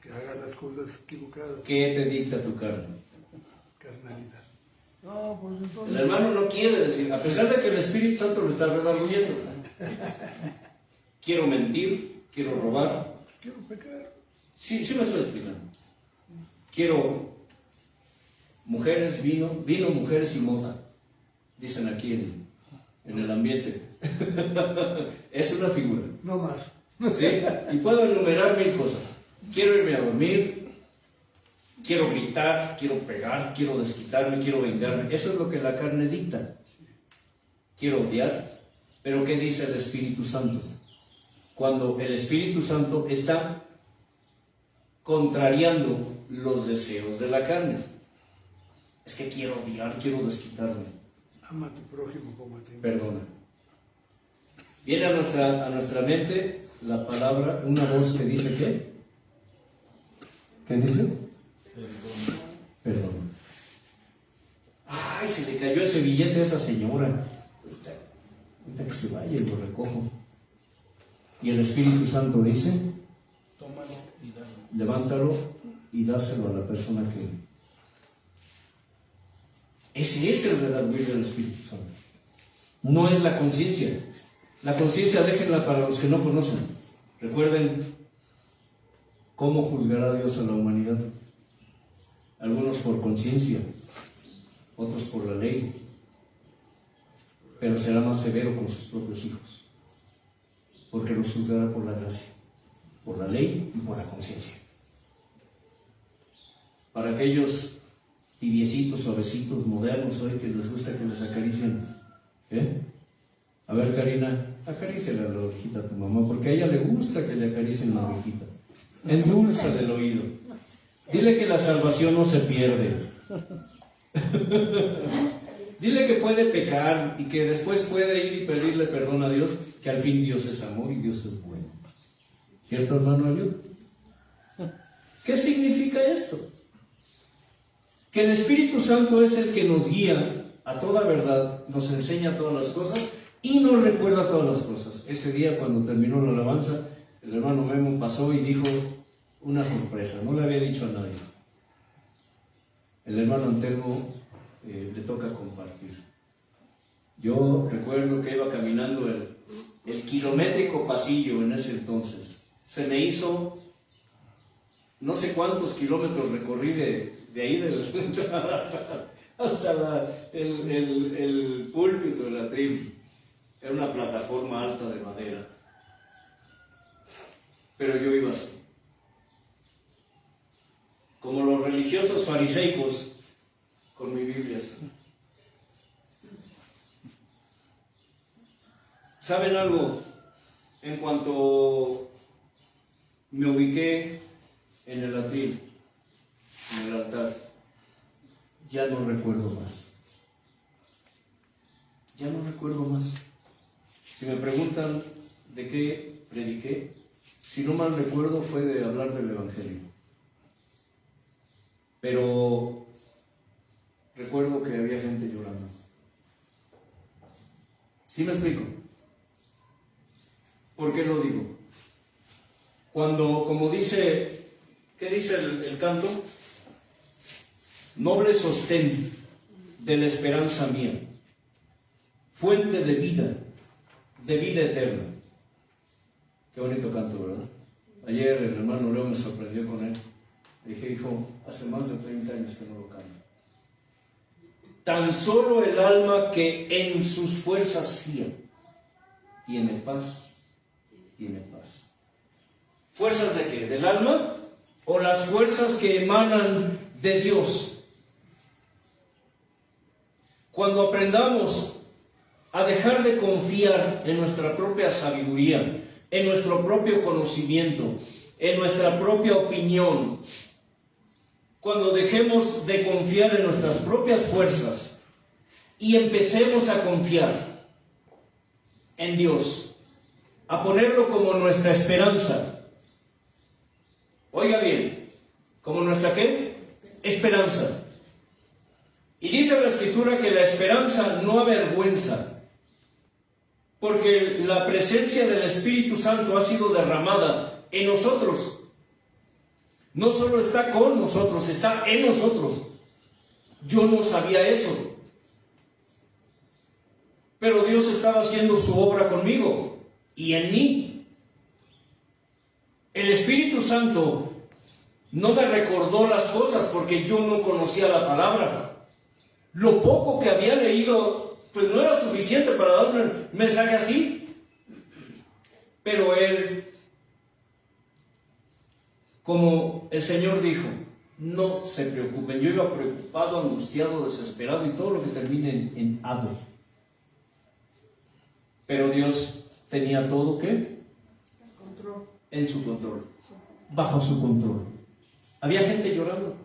Que haga las cosas equivocadas. ¿Qué te dicta tu carne? Carnalidad. No, pues entonces. El hermano no quiere decir, a pesar de que el Espíritu Santo lo está redarguyendo. Quiero mentir, quiero robar. Quiero pecar. Sí me estoy explicando. Quiero mujeres, vino, mujeres y mota. Dicen aquí en el ambiente. Es una figura. No más. ¿Sí? Y puedo enumerar 1000 cosas. Quiero irme a dormir, quiero gritar, quiero pegar, quiero desquitarme, quiero vengarme. Eso es lo que la carne dicta. Quiero odiar. Pero ¿qué dice el Espíritu Santo? Cuando el Espíritu Santo está contrariando los deseos de la carne. Es que quiero odiar, quiero desquitarme. Ama a tu prójimo como a ti mismo. Perdona. Viene a nuestra mente la palabra, una voz que dice ¿qué? ¿Qué dice? Perdón. Ay, se le cayó ese billete a esa señora. Ahorita que se vaya y lo recojo. Y el Espíritu Santo dice, Tómalo y dalo. levántalo y dáselo a la persona que... Ese es el verdadero del Espíritu Santo. No es la conciencia. La conciencia déjenla para los que no conocen. Recuerden cómo juzgará Dios a la humanidad. Algunos por conciencia, otros por la ley, pero será más severo con sus propios hijos, porque los juzgará por la gracia, por la ley y por la conciencia. Para aquellos tibiecitos, suavecitos, modernos hoy que les gusta que les acaricien, a ver, Karina, acaríciale a la orejita a tu mamá, porque a ella le gusta que le acaricien la orejita. Endúlzale el oído. Dile que la salvación no se pierde. Dile que puede pecar y que después puede ir y pedirle perdón a Dios, que al fin Dios es amor y Dios es bueno. ¿Cierto, hermano Ayud? ¿Qué significa esto? Que el Espíritu Santo es el que nos guía a toda verdad, nos enseña todas las cosas y nos recuerda todas las cosas. Ese día, cuando terminó la alabanza, el hermano Memo pasó y dijo una sorpresa, no le había dicho a nadie. El hermano Antelmo le toca compartir. Yo recuerdo que iba caminando el kilométrico pasillo en ese entonces. Se me hizo no sé cuántos kilómetros recorrí de ahí de la entrada hasta el púlpito de la tribu. Era una plataforma alta de madera. Pero yo iba así. Como los religiosos fariseicos, con mi Biblia así. ¿Saben algo? En cuanto me ubiqué en el atril, en el altar, ya no recuerdo más. Ya no recuerdo más. Si me preguntan de qué prediqué, si no mal recuerdo fue de hablar del Evangelio. Pero recuerdo que había gente llorando. ¿Sí me explico? ¿Por qué lo digo? Cuando, como dice, ¿qué dice el canto? Noble sostén de la esperanza mía, fuente de vida eterna. Qué bonito canto, ¿verdad? Ayer el hermano Leo me sorprendió con él. Le dije, hijo, hace más de 30 años que no lo canto. Tan solo el alma que en sus fuerzas fía tiene paz, tiene paz. ¿Fuerzas de qué? ¿Del alma? ¿O las fuerzas que emanan de Dios? Cuando aprendamos a dejar de confiar en nuestra propia sabiduría, en nuestro propio conocimiento, en nuestra propia opinión, cuando dejemos de confiar en nuestras propias fuerzas y empecemos a confiar en Dios, a ponerlo como nuestra esperanza. Oiga bien, ¿como nuestra qué? Esperanza. Y dice la Escritura que la esperanza no avergüenza, porque la presencia del Espíritu Santo ha sido derramada en nosotros. No solo está con nosotros, está en nosotros. Yo no sabía eso. Pero Dios estaba haciendo su obra conmigo y en mí. El Espíritu Santo no me recordó las cosas porque yo no conocía la palabra. Lo poco que había leído, pues no era suficiente para dar un mensaje así. Pero Él, como el Señor dijo, no se preocupen. Yo iba preocupado, angustiado, desesperado y todo lo que termine en ado. Pero Dios tenía todo, ¿qué? En su control, bajo su control. Había gente llorando.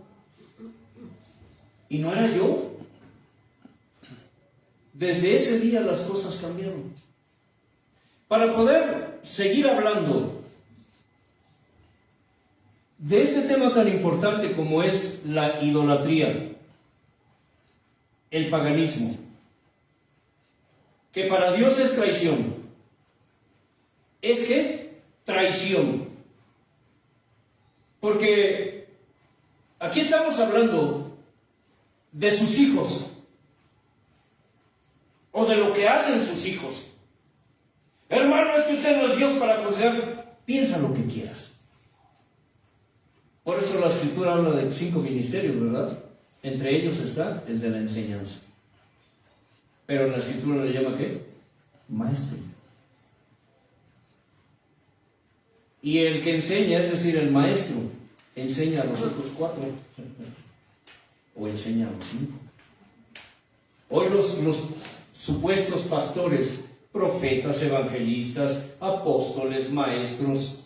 Y no era yo. Desde ese día las cosas cambiaron. Para poder seguir hablando de este tema tan importante como es la idolatría, el paganismo, que para Dios es traición. ¿Es qué? Traición. Porque aquí estamos hablando de sus hijos, o de lo que hacen sus hijos. Hermano, es que usted no es Dios para juzgar. Piensa lo que quieras. Por eso la Escritura habla de 5 ministerios, ¿verdad? Entre ellos está el de la enseñanza. Pero en la Escritura le llama ¿qué? Maestro. Y el que enseña, es decir, el maestro, enseña a los otros 4. O enseña a los 5. Hoy los supuestos pastores, profetas, evangelistas, apóstoles, maestros,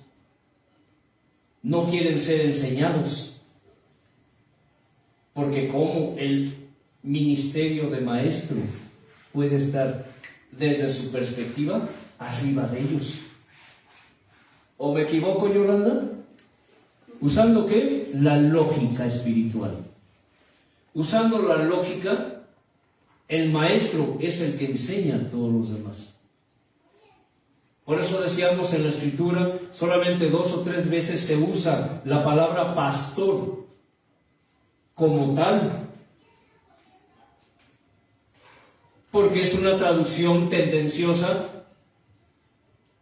no quieren ser enseñados. Porque ¿cómo el ministerio de maestro puede estar desde su perspectiva arriba de ellos? ¿O me equivoco, Yolanda? ¿Usando qué? La lógica espiritual. Usando la lógica, el maestro es el que enseña a todos los demás. Por eso decíamos en la Escritura, solamente 2 o 3 veces se usa la palabra pastor como tal, porque es una traducción tendenciosa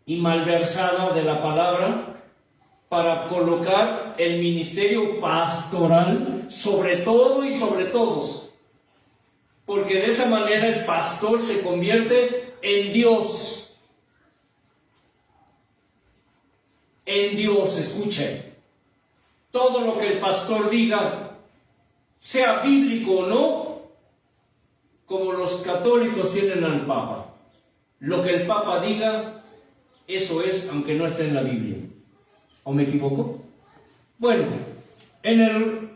y malversada de la palabra para colocar el ministerio pastoral sobre todo y sobre todos, porque de esa manera el pastor se convierte en Dios. En Dios, escuchen, todo lo que el pastor diga, sea bíblico o no, como los católicos tienen al Papa. Lo que el Papa diga, eso es, aunque no esté en la Biblia. ¿O me equivoco? Bueno, en el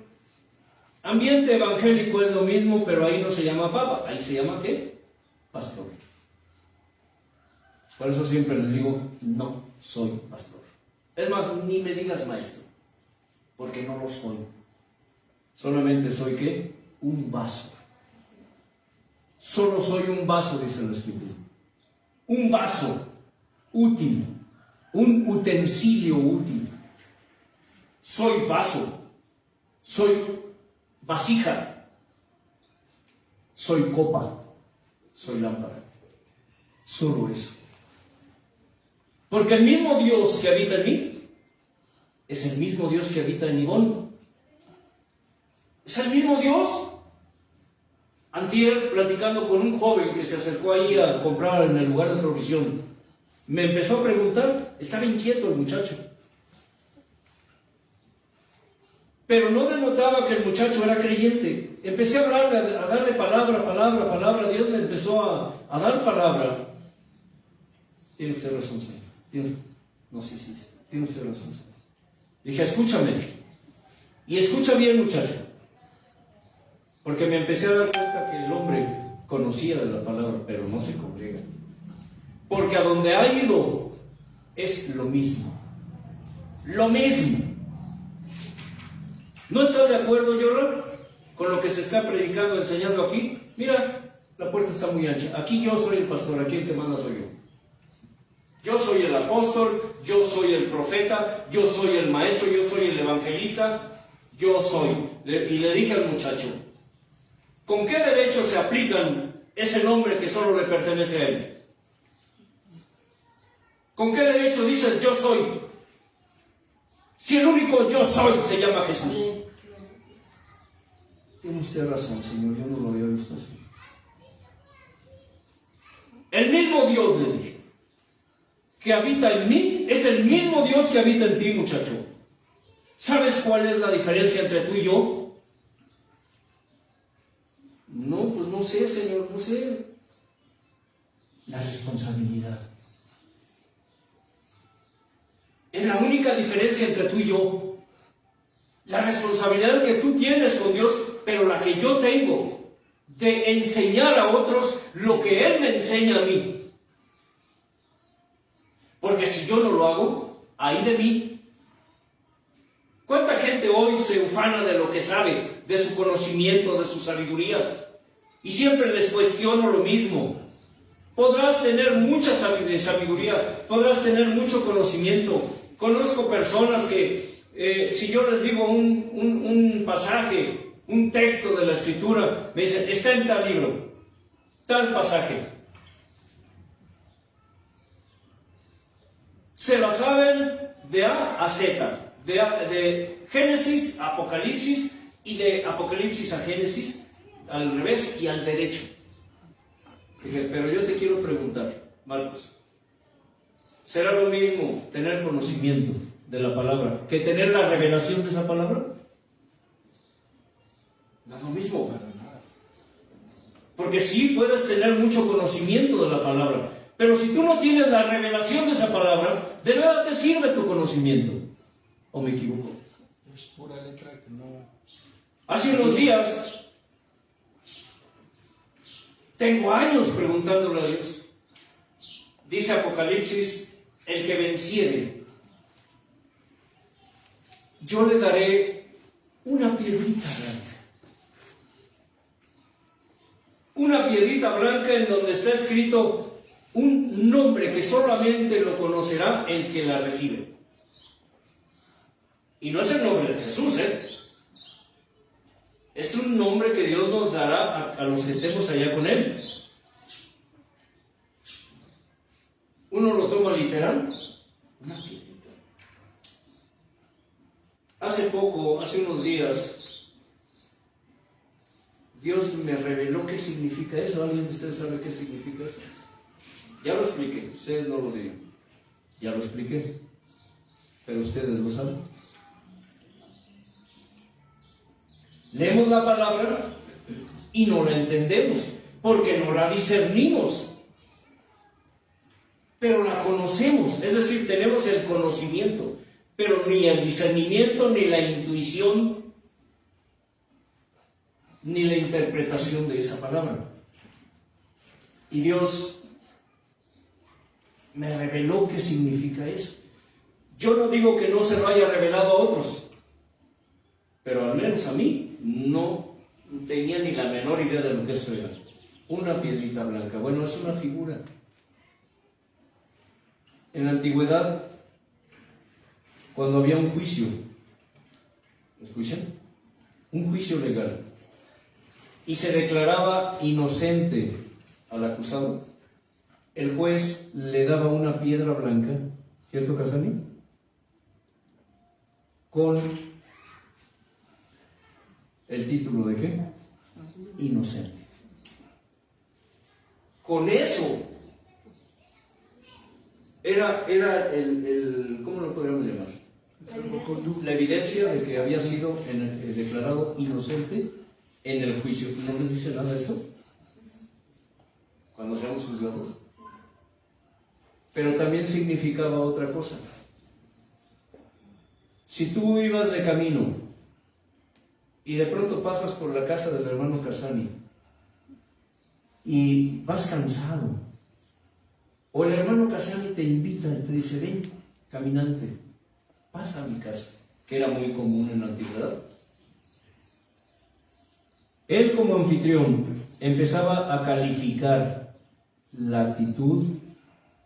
ambiente evangélico es lo mismo, pero ahí no se llama Papa, ahí se llama ¿qué? Pastor. Por eso siempre les digo, no soy pastor. Es más, ni me digas maestro, porque no lo soy. Solamente soy ¿qué? Un vaso. Solo soy un vaso, dice la Escritura. Un vaso útil, un utensilio útil. Soy vaso, soy vasija, soy copa, soy lámpara. Solo eso. Porque el mismo Dios que habita en mí es el mismo Dios que habita en Ivonne. Es el mismo Dios. Antier, platicando con un joven que se acercó ahí a comprar en el lugar de provisión, me empezó a preguntar, estaba inquieto el muchacho. Pero no denotaba que el muchacho era creyente. Empecé a hablarle, a darle palabra. Dios me empezó a dar palabra. Tiene usted razón, Señor. Tiene usted razón. Dije, escúchame. Y escucha bien, muchacho. Porque me empecé a dar cuenta que el hombre conocía de la palabra, pero no se congrega. Porque a donde ha ido es lo mismo. Lo mismo. ¿No estás de acuerdo, Yoram, con lo que se está predicando, enseñando aquí? Mira, la puerta está muy ancha. Aquí yo soy el pastor, aquí el que manda soy yo. Yo soy el apóstol, yo soy el profeta, yo soy el maestro, yo soy el evangelista, yo soy. Y le dije al muchacho, ¿con qué derecho se aplican ese nombre que solo le pertenece a él? ¿Con qué derecho dices yo soy? Si el único yo soy se llama Jesús. Tiene usted razón, Señor, yo no lo había visto así. El mismo Dios, le dije, que habita en mí, es el mismo Dios que habita en ti, muchacho. ¿Sabes cuál es la diferencia entre tú y yo? No, pues no sé, Señor, no sé. La responsabilidad. Es la única diferencia entre tú y yo. La responsabilidad que tú tienes con Dios, pero la que yo tengo. de enseñar a otros lo que Él me enseña a mí. Porque si yo no lo hago, ay de mí. ¿Cuánta gente hoy se ufana de lo que sabe, de su conocimiento, de su sabiduría? Y siempre les cuestiono lo mismo. Podrás tener mucha sabiduría, podrás tener mucho conocimiento. Conozco personas que, si yo les digo un pasaje, un texto de la Escritura, me dicen, está en tal libro, tal pasaje. Se la saben de A a Z, de Génesis a Apocalipsis y de Apocalipsis a Génesis, al revés y al derecho. Dije, pero yo te quiero preguntar, Marcos, ¿será lo mismo tener conocimiento de la palabra que tener la revelación de esa palabra? No es lo mismo. Para nada. Porque sí puedes tener mucho conocimiento de la palabra, pero si tú no tienes la revelación de esa palabra, ¿de verdad te sirve tu conocimiento? ¿O me equivoco? Es pura letra que no... Hace unos días, tengo años preguntándole a Dios. Dice Apocalipsis, el que venciere, yo le daré una piedrita blanca. Una piedrita blanca en donde está escrito un nombre que solamente lo conocerá el que la recibe. Y no es el nombre de Jesús, es un nombre que Dios nos dará a los que estemos allá con Él. Uno lo toma literal, una piedrita. Hace unos días, Dios me reveló qué significa eso. ¿Alguien de ustedes sabe qué significa eso? Ya lo expliqué, ustedes no lo digan. Ya lo expliqué, pero ustedes lo saben. Leemos la palabra y no la entendemos, porque no la discernimos, pero la conocemos, es decir, tenemos el conocimiento, pero ni el discernimiento, ni la intuición, ni la interpretación de esa palabra. Y Dios me reveló qué significa eso. Yo no digo que no se lo haya revelado a otros, pero al menos a mí no tenía ni la menor idea de lo que eso era. Una piedrita blanca. Bueno, es una figura. En la antigüedad, cuando había un juicio, ¿escuchan? Un juicio legal, y se declaraba inocente al acusado, el juez le daba una piedra blanca, ¿cierto, Casani? Con el título de ¿qué? Inocente. Con eso era el ¿cómo lo podríamos llamar? La evidencia de que había sido declarado inocente en el juicio. ¿No les dice nada eso? Cuando seamos juzgados. Pero también significaba otra cosa. Si tú ibas de camino y de pronto pasas por la casa del hermano Casani y vas cansado, o el hermano Casani te invita y te dice, ven, caminante, pasa a mi casa, que era muy común en la antigüedad. Él como anfitrión empezaba a calificar la actitud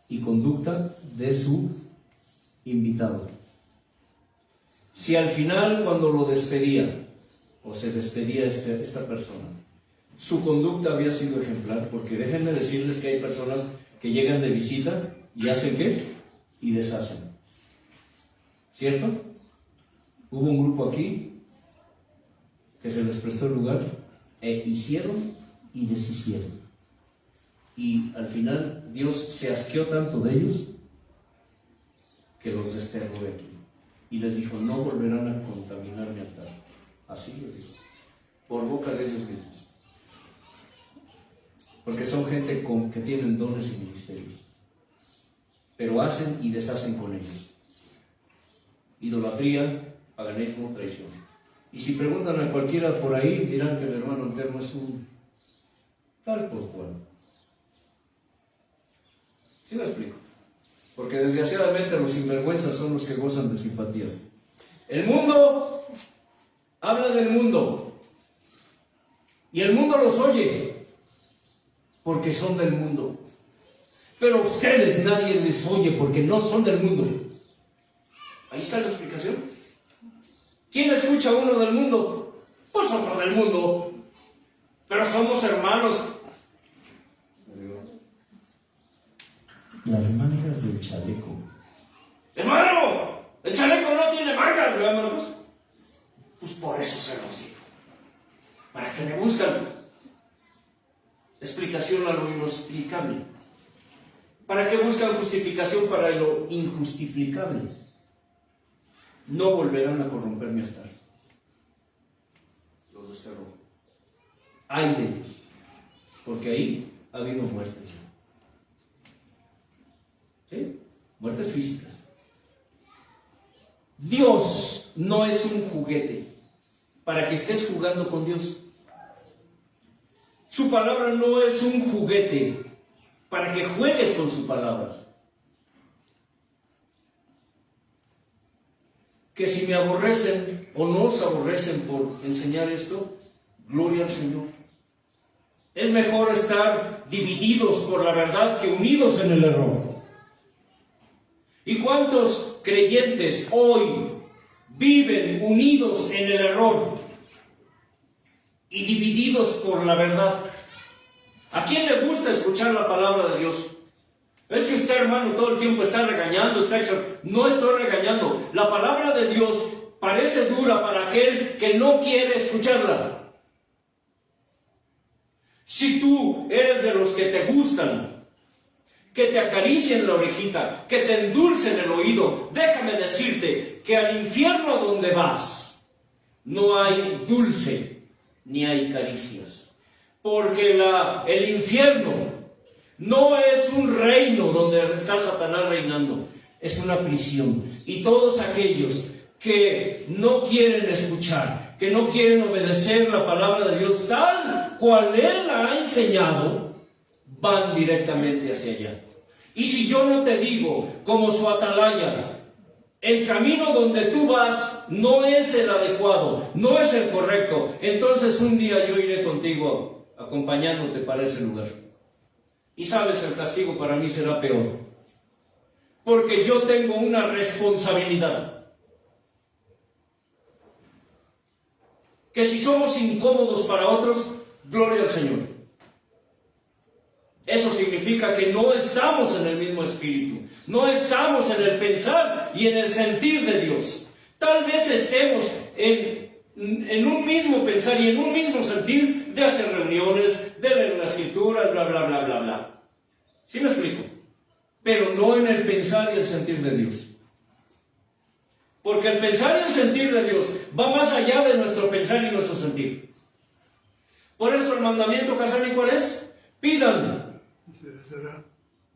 y conducta de su invitado. Si al final, cuando lo despedía, o se despedía esta persona, su conducta había sido ejemplar, porque déjenme decirles que hay personas que llegan de visita y hacen ¿qué? Y deshacen. ¿Cierto? Hubo un grupo aquí que se les prestó el lugar e hicieron y deshicieron. Y al final Dios se asqueó tanto de ellos que los desterró de aquí. Y les dijo, no volverán a contaminar mi altar. Así les dijo, por boca de ellos mismos. Porque son gente que tienen dones y ministerios, pero hacen y deshacen con ellos. Idolatría, paganismo, traición. Y si preguntan a cualquiera por ahí, dirán que el hermano enfermo es un tal por cual. ¿Sí me explico? Porque desgraciadamente los sinvergüenzas son los que gozan de simpatías. El mundo habla del mundo y el mundo los oye porque son del mundo. Pero a ustedes nadie les oye porque no son del mundo. Ahí está la explicación. ¿Quién escucha a uno del mundo? Pues otro del mundo. Pero somos hermanos. Las mangas del chaleco. ¡Hermano! ¡El chaleco no tiene mangas! ¿Verdad? Pues por eso se los digo. Para que me buscan explicación a lo inexplicable. ¿Para qué buscan justificación para lo injustificable? No volverán a corromper mi altar. Los desterró. Ay de ellos. Porque ahí ha habido muertes. ¿Sí? Muertes físicas. Dios no es un juguete para que estés jugando con Dios. Su palabra no es un juguete para que juegues con su palabra. Que si me aborrecen o no os aborrecen por enseñar esto, gloria al Señor. Es mejor estar divididos por la verdad que unidos en el error. ¿Y cuántos creyentes hoy viven unidos en el error y divididos por la verdad? ¿A quién le gusta escuchar la palabra de Dios? Es que usted, hermano, todo el tiempo está regañando, No estoy regañando. La palabra de Dios parece dura para aquel que no quiere escucharla. Si tú eres de los que te gustan, que te acaricien la orejita, que te endulcen el oído, déjame decirte que al infierno a donde vas no hay dulce ni hay caricias. Porque el infierno no es un reino donde está Satanás reinando, es una prisión. Y todos aquellos que no quieren escuchar, que no quieren obedecer la palabra de Dios tal cual Él la ha enseñado, van directamente hacia allá. Y si yo no te digo, como su atalaya, el camino donde tú vas no es el adecuado, no es el correcto, entonces un día yo iré contigo acompañándote para ese lugar. Y sabes, el castigo para mí será peor, porque yo tengo una responsabilidad. Que si somos incómodos para otros, gloria al Señor. Eso significa que no estamos en el mismo espíritu, no estamos en el pensar y en el sentir de Dios. Tal vez estemos en un mismo pensar y en un mismo sentir de hacer reuniones, de leer la escritura, bla, bla, bla, bla, bla. ¿Sí me explico? Pero no en el pensar y el sentir de Dios. Porque el pensar y el sentir de Dios va más allá de nuestro pensar y nuestro sentir. Por eso el mandamiento, Casani, ¿cuál es? Pidan.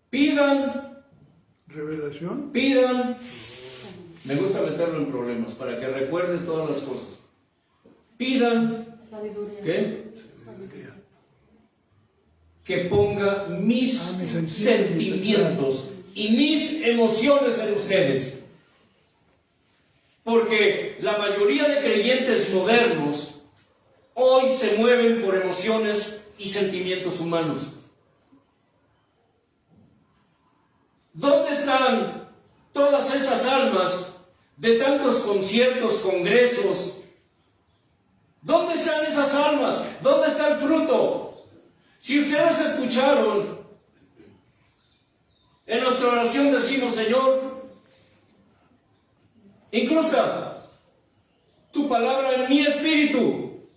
Pidan. Revelación. Pidan. Me gusta meterlo en problemas para que recuerde todas las cosas. Pidan. Sabiduría. ¿Qué? Que ponga mis sentimientos y mis emociones en ustedes. Porque la mayoría de creyentes modernos hoy se mueven por emociones y sentimientos humanos. ¿Dónde están todas esas almas de tantos conciertos, congresos? ¿Dónde están esas almas? ¿Dónde está el fruto? Si ustedes escucharon, en nuestra oración decimos, Señor, inclusa tu palabra en mi espíritu,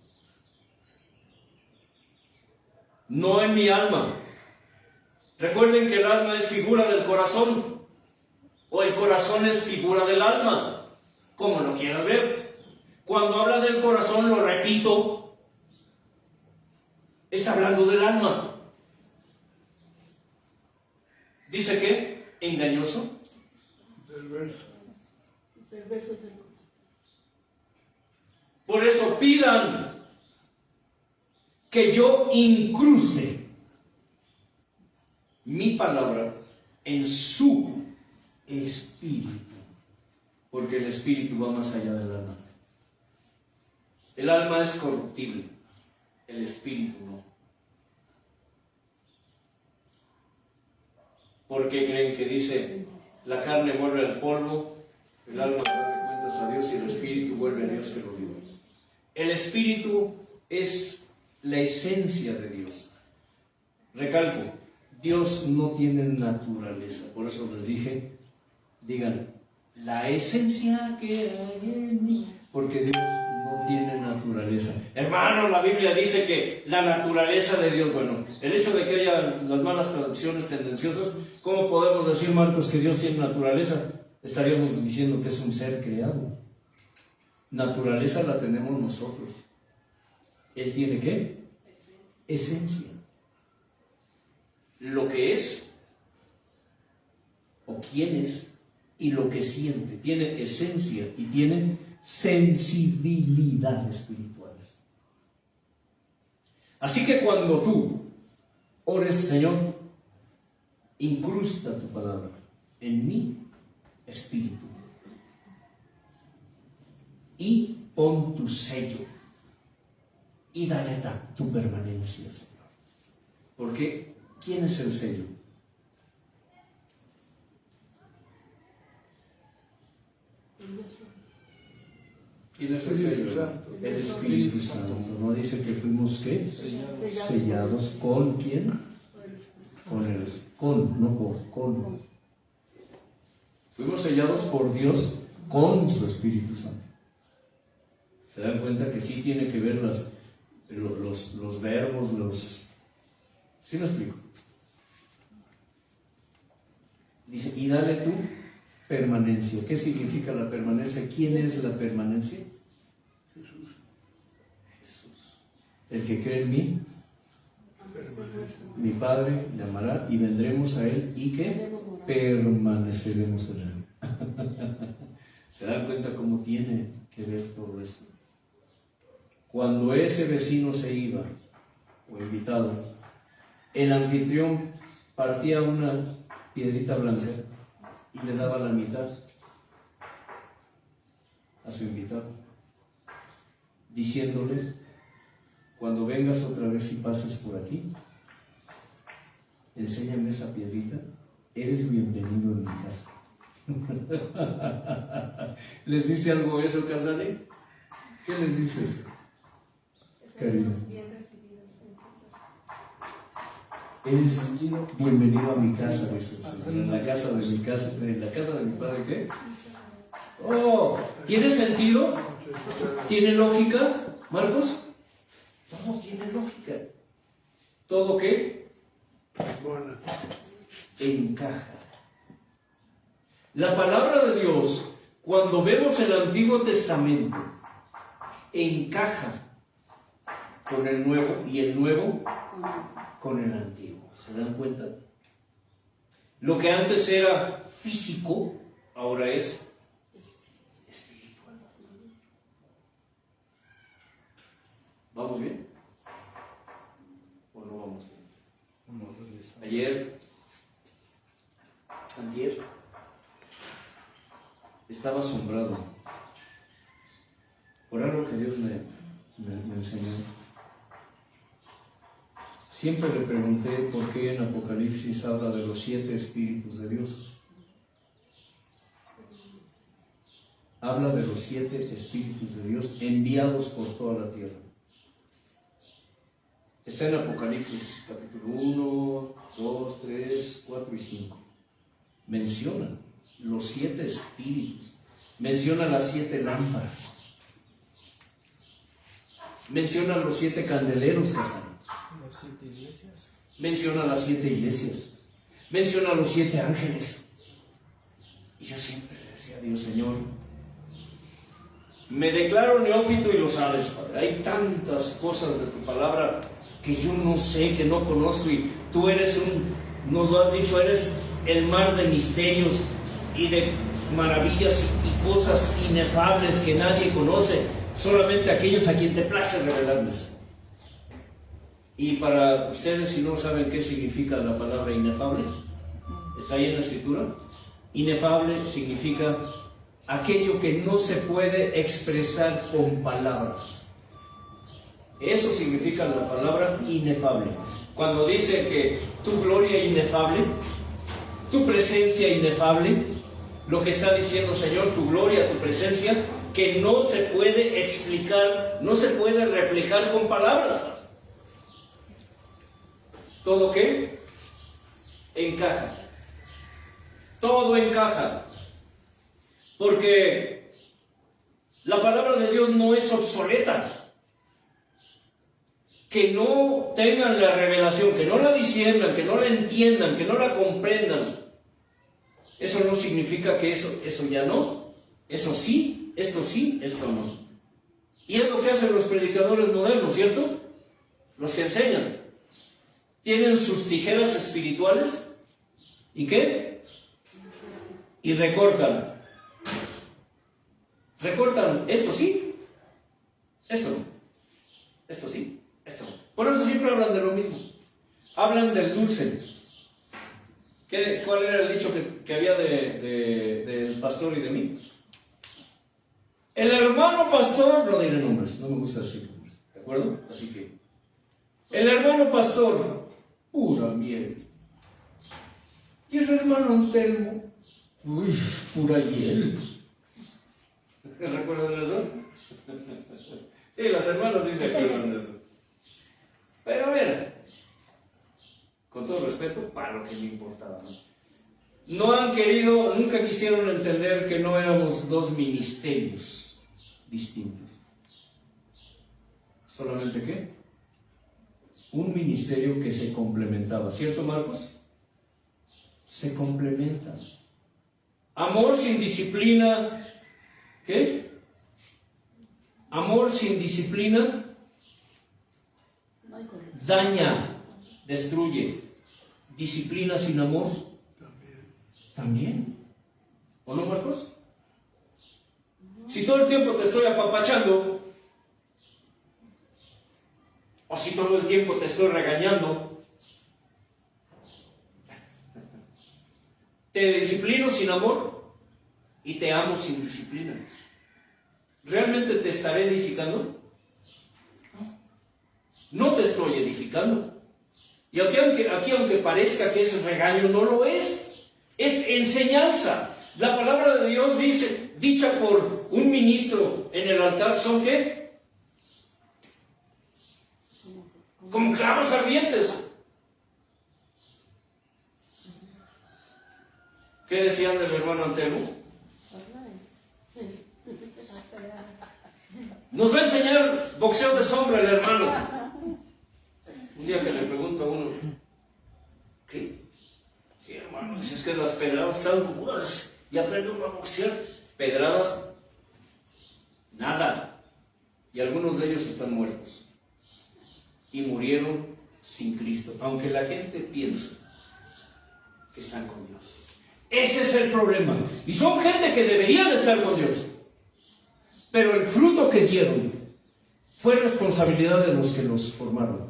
no en mi alma. Recuerden que el alma es figura del corazón, o el corazón es figura del alma, como lo quieras ver. Cuando habla del corazón, lo repito, está hablando del alma. ¿Dice qué? ¿Engañoso? Del verso. El verso es el... Por eso pidan que yo incruste mi palabra en su espíritu, porque el espíritu va más allá del alma. El alma es corruptible, el espíritu no. ¿Por qué creen que dice la carne vuelve al polvo, el alma rinde cuentas a Dios y el espíritu vuelve a Dios que lo vive? El espíritu es la esencia de Dios. Recalco, Dios no tiene naturaleza, por eso les dije, digan, la esencia que hay en mí, porque Dios no tiene naturaleza. Hermano, la Biblia dice que la naturaleza de Dios, bueno, el hecho de que haya las malas traducciones tendenciosas, ¿cómo podemos decir, Marcos, que Dios tiene naturaleza? Estaríamos diciendo que es un ser creado. Naturaleza la tenemos nosotros. ¿Él tiene qué? Esencia. Lo que es, o quién es, y lo que siente. Tiene esencia y tiene sensibilidad espirituales. Así que cuando tú ores, Señor, incrusta tu palabra en mi espíritu y pon tu sello y dale tu permanencia, Señor. Porque ¿quién es el sello? ¿Quién es el sello? El Espíritu Santo. ¿No dice que fuimos qué? Sellados con quién? No por. Fuimos sellados por Dios con su Espíritu Santo. ¿Se dan cuenta que sí tiene que ver los verbos, ¿sí me explico? Dice, y dale tú permanencia. ¿Qué significa la permanencia? ¿Quién es la permanencia? Jesús. El que cree en mí, mi Padre le amará y vendremos a Él y que permaneceremos en Él. ¿Se dan cuenta cómo tiene que ver todo esto? Cuando ese vecino se iba, o invitado, el anfitrión partía una piedrita blanca y le daba la mitad a su invitado, diciéndole, cuando vengas otra vez y pases por aquí, enséñame esa piedrita, eres bienvenido en mi casa. ¿Les dice algo eso, Casale? ¿Qué les dice eso? Cariño. Eres bienvenido a mi casa, dice el Señor. En la casa de mi casa, en la casa de mi Padre, ¿qué? Oh, ¿tiene sentido? ¿Tiene lógica, Marcos? Todo tiene lógica. ¿Todo qué? Bueno. Encaja. La palabra de Dios, cuando vemos el Antiguo Testamento, encaja con el Nuevo y el Nuevo con el Antiguo. ¿Se dan cuenta? Lo que antes era físico, ahora es espiritual. ¿Vamos bien? ¿O no vamos bien? Antier, estaba asombrado por algo que Dios me enseñó. Siempre le pregunté por qué en Apocalipsis habla de los 7 espíritus de Dios. Habla de los 7 espíritus de Dios enviados por toda la tierra. Está en Apocalipsis capítulo 1, 2, 3, 4 y 5. Menciona los 7 espíritus. Menciona las 7 lámparas. Menciona los 7 candeleros que están. Las 7 iglesias. Menciona las 7 iglesias. Menciona los 7 ángeles. Y yo siempre le decía a Dios, Señor, me declaro neófito y lo sabes, Padre. Hay tantas cosas de tu palabra que yo no sé, que no conozco, y tú eres nos lo has dicho, eres el mar de misterios y de maravillas y cosas inefables que nadie conoce, solamente aquellos a quien te place revelarles. Y para ustedes, si no saben qué significa la palabra inefable, está ahí en la escritura. Inefable significa aquello que no se puede expresar con palabras. Eso significa la palabra inefable. Cuando dice que tu gloria inefable, tu presencia inefable, lo que está diciendo, Señor, tu gloria, tu presencia, que no se puede explicar, no se puede reflejar con palabras. ¿Todo qué? Encaja. Todo encaja. Porque la palabra de Dios no es obsoleta. Que no tengan la revelación, que no la disciernan, que no la entiendan, que no la comprendan. Eso no significa que eso ya no. Eso sí, esto no. Y es lo que hacen los predicadores modernos, ¿cierto? Los que enseñan. Tienen sus tijeras espirituales. ¿Y qué? Y recortan. Recortan esto sí, esto no. Esto sí, esto no. Por eso siempre hablan de lo mismo. Hablan del dulce. ¿Cuál era el dicho que había del pastor y de mí? El hermano pastor, no diré nombres, no me gusta decir nombres, ¿de acuerdo? Así que, el hermano pastor, pura miel. Y el hermano Antelmo, uy, pura hiel. ¿Recuerdan eso? Sí, las hermanas sí se acuerdan de eso. Pero a ver, con todo respeto, para lo que me importaba, no han querido, nunca quisieron entender que no éramos dos ministerios distintos. ¿Solamente qué? Un ministerio que se complementaba, ¿cierto, Marcos? Se complementan. Amor sin disciplina, ¿qué? Amor sin disciplina daña, destruye. Disciplina sin amor también. ¿O no, Marcos? Si todo el tiempo te estoy apapachando, o si todo el tiempo te estoy regañando, te disciplino sin amor y te amo sin disciplina, ¿realmente te estaré edificando? No te estoy edificando. Y aquí aunque parezca que es regaño, no lo es. Es enseñanza. La palabra de Dios dice, dicha por un ministro en el altar, ¿son qué? Como clavos ardientes. ¿Qué decían del hermano Antelmo? Nos va a enseñar boxeo de sombra el hermano. Un día que le pregunto a uno, ¿qué? Sí, hermano, si es que las pedradas están duras y aprende uno a boxear. Pedradas, nada. Y algunos de ellos están muertos. Y murieron sin Cristo, aunque la gente piensa que están con Dios. Ese es el problema. Y son gente que deberían estar con Dios. Pero el fruto que dieron fue responsabilidad de los que los formaron.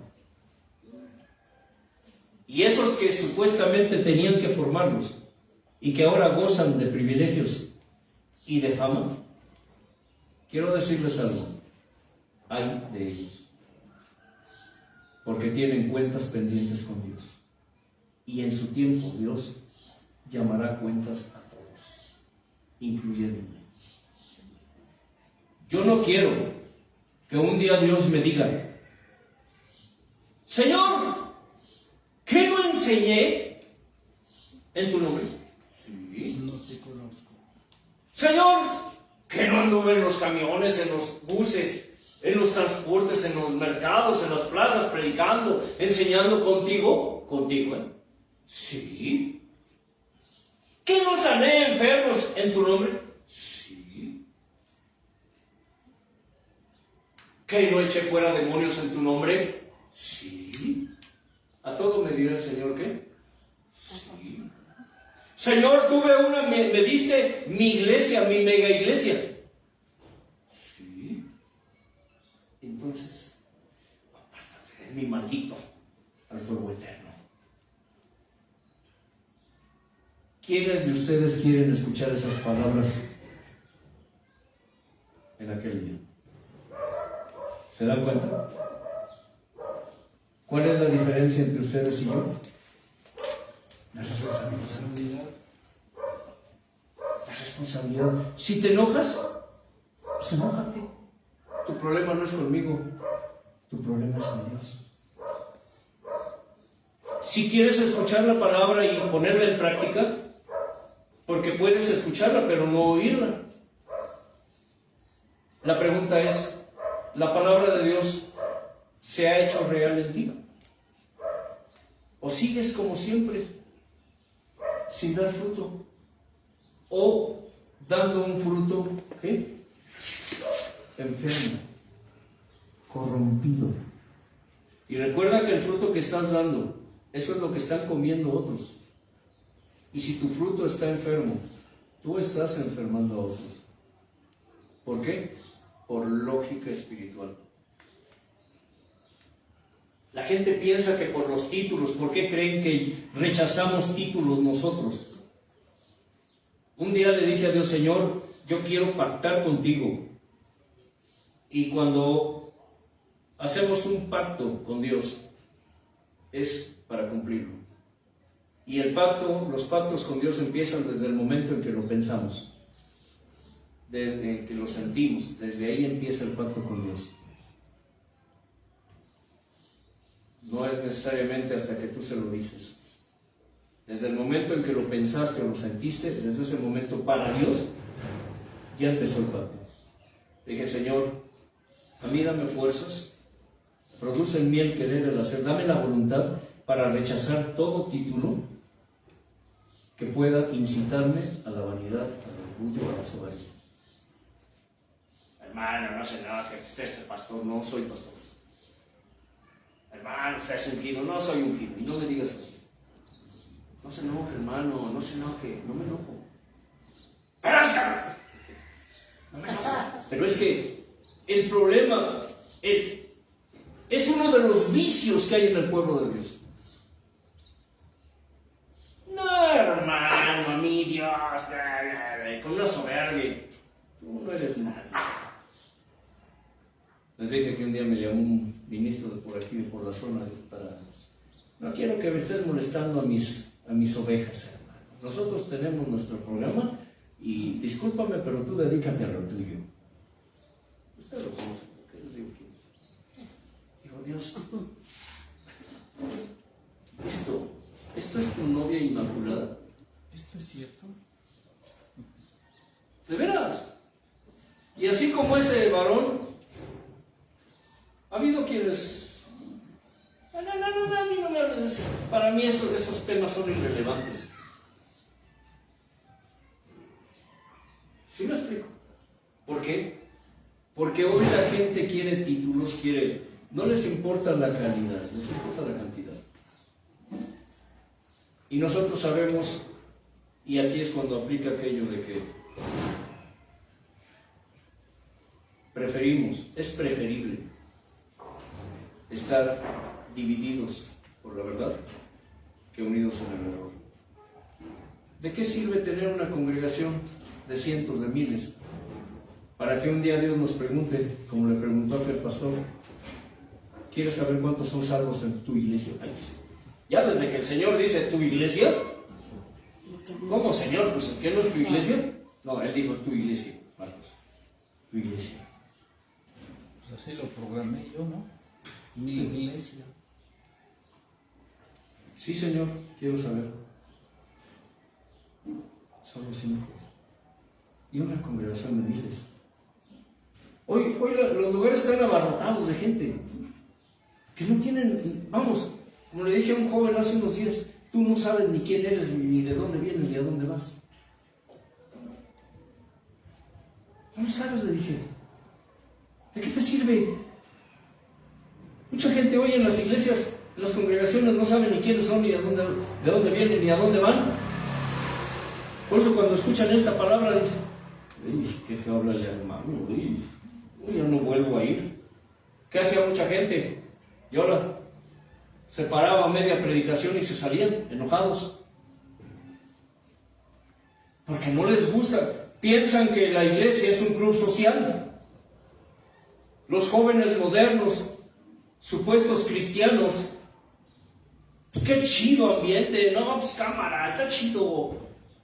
Y esos que supuestamente tenían que formarlos y que ahora gozan de privilegios y de fama, quiero decirles algo, hay de ellos, porque tienen cuentas pendientes con Dios. Y en su tiempo Dios llamará cuentas a todos, incluyéndome. Yo no quiero que un día Dios me diga, Señor, ¿qué no enseñé en tu nombre? Sí. No te conozco. Señor, ¿qué no anduve en los camiones, en los buses, en los transportes, en los mercados, en las plazas, predicando, enseñando contigo? Contigo, ¿eh? Sí. ¿Qué no sané enfermos en tu nombre? Sí. ¿Que no eché fuera demonios en tu nombre? Sí. A todo me dirá el Señor, ¿qué? Sí. Señor, me diste mi iglesia, mi mega iglesia. Sí. Entonces, apártate de ni maldito al fuego eterno. ¿Quiénes de ustedes quieren escuchar esas palabras en aquel día? ¿Se dan cuenta? ¿Cuál es la diferencia entre ustedes y yo? La responsabilidad. La responsabilidad. Si te enojas, pues enójate. Tu problema no es conmigo, tu problema es con Dios. Si quieres escuchar la palabra y ponerla en práctica, porque puedes escucharla pero no oírla. La pregunta es, ¿la palabra de Dios se ha hecho real en ti? ¿O sigues como siempre, sin dar fruto? ¿O dando un fruto, ¿qué? Enfermo, corrompido? Y recuerda que el fruto que estás dando, eso es lo que están comiendo otros. Y si tu fruto está enfermo, tú estás enfermando a otros. ¿Por qué? Por lógica espiritual. La gente piensa que por los títulos, ¿por qué creen que rechazamos títulos nosotros? Un día le dije a Dios, Señor, yo quiero pactar contigo. Y cuando hacemos un pacto con Dios, es para cumplirlo. Y los pactos con Dios empiezan desde el momento en que lo pensamos, desde que lo sentimos, desde ahí empieza el pacto con Dios. No es necesariamente hasta que tú se lo dices. Desde el momento en que lo pensaste o lo sentiste, desde ese momento para Dios, ya empezó el pacto. Dije, Señor, a mí dame fuerzas, produce en mí el querer, el hacer, dame la voluntad para rechazar todo título que pueda incitarme a la vanidad, al orgullo, a la soberbia. Hermano, no se enoje, usted es pastor, no soy pastor. Hermano, usted es ungido, no soy ungido. Y no me digas así. No se enoje, hermano, no se enoje, no me enojo. No me enojo. Pero es que el problema es uno de los vicios que hay en el pueblo de Dios. No, hermano, a mí Dios, con una soberbia, tú no eres nadie. Les dije que un día me llamó un ministro de por aquí, de por la zona, para... No quiero que me estés molestando a mis ovejas, hermano. Nosotros tenemos nuestro programa y discúlpame, pero tú dedícate a lo tuyo. Usted lo conoce, ¿por qué les digo quién es? Digo, Dios, ¿esto es tu novia inmaculada? ¿Esto es cierto? ¿De veras? Y así como ese varón, ha habido quienes... No, a mí no me hables de eso. Para mí esos temas son irrelevantes. ¿Sí me explico? ¿Por qué? Porque hoy la gente quiere títulos, no les importa la calidad, les importa la cantidad. Y nosotros sabemos, y aquí es cuando aplica aquello de que es preferible estar divididos por la verdad que unidos en el error. ¿De qué sirve tener una congregación de cientos de miles para que un día Dios nos pregunte, como le preguntó a aquel pastor, ¿quieres saber cuántos son salvos en tu iglesia? Ay, ya desde que el Señor dice tu iglesia, ¿cómo, Señor? Pues ¿qué no es tu iglesia? No, Él dijo tu iglesia, Marcos, tu iglesia. Pues así lo programé yo, ¿no? Mi iglesia. Sí, Señor, quiero saber. Solo 5. Y una congregación de miles. Hoy los lugares están abarrotados de gente que no tienen, vamos, como le dije a un joven hace unos días, tú no sabes ni quién eres, ni de dónde vienes, ni a dónde vas. No sabes, le dije. ¿De qué te sirve? Mucha gente hoy en las iglesias, en las congregaciones, no sabe ni quiénes son, ni de dónde vienen, ni a dónde van. Por eso cuando escuchan esta palabra dicen, uy, qué feo habla el hermano, uy, yo no vuelvo a ir. ¿Qué hacía mucha gente? Llora, se paraba a media predicación y se salían enojados. Porque no les gusta. Piensan que la iglesia es un club social. Los jóvenes modernos, supuestos cristianos, pues qué chido ambiente, no, pues cámara, está chido.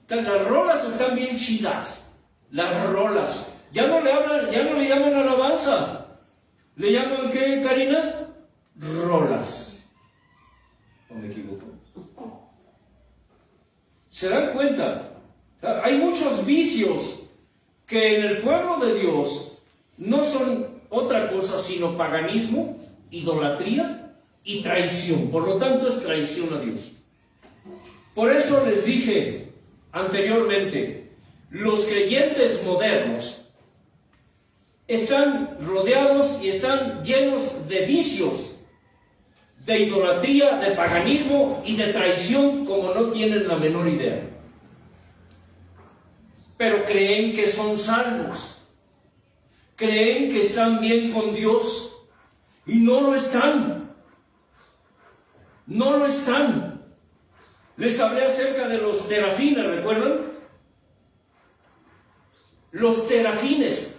Las rolas están bien chidas. Las rolas. Ya no le llaman alabanza. ¿Le llaman qué, Karina? Rolas. ¿O me equivoco? ¿Se dan cuenta? Hay muchos vicios que en el pueblo de Dios no son otra cosa sino paganismo, idolatría y traición. Por lo tanto, es traición a Dios. Por eso les dije anteriormente, los creyentes modernos están rodeados y están llenos de vicios, de idolatría, de paganismo y de traición como no tienen la menor idea. Pero creen que son salvos, creen que están bien con Dios y no lo están. No lo están. Les hablé acerca de los terafines, ¿recuerdan? Los terafines,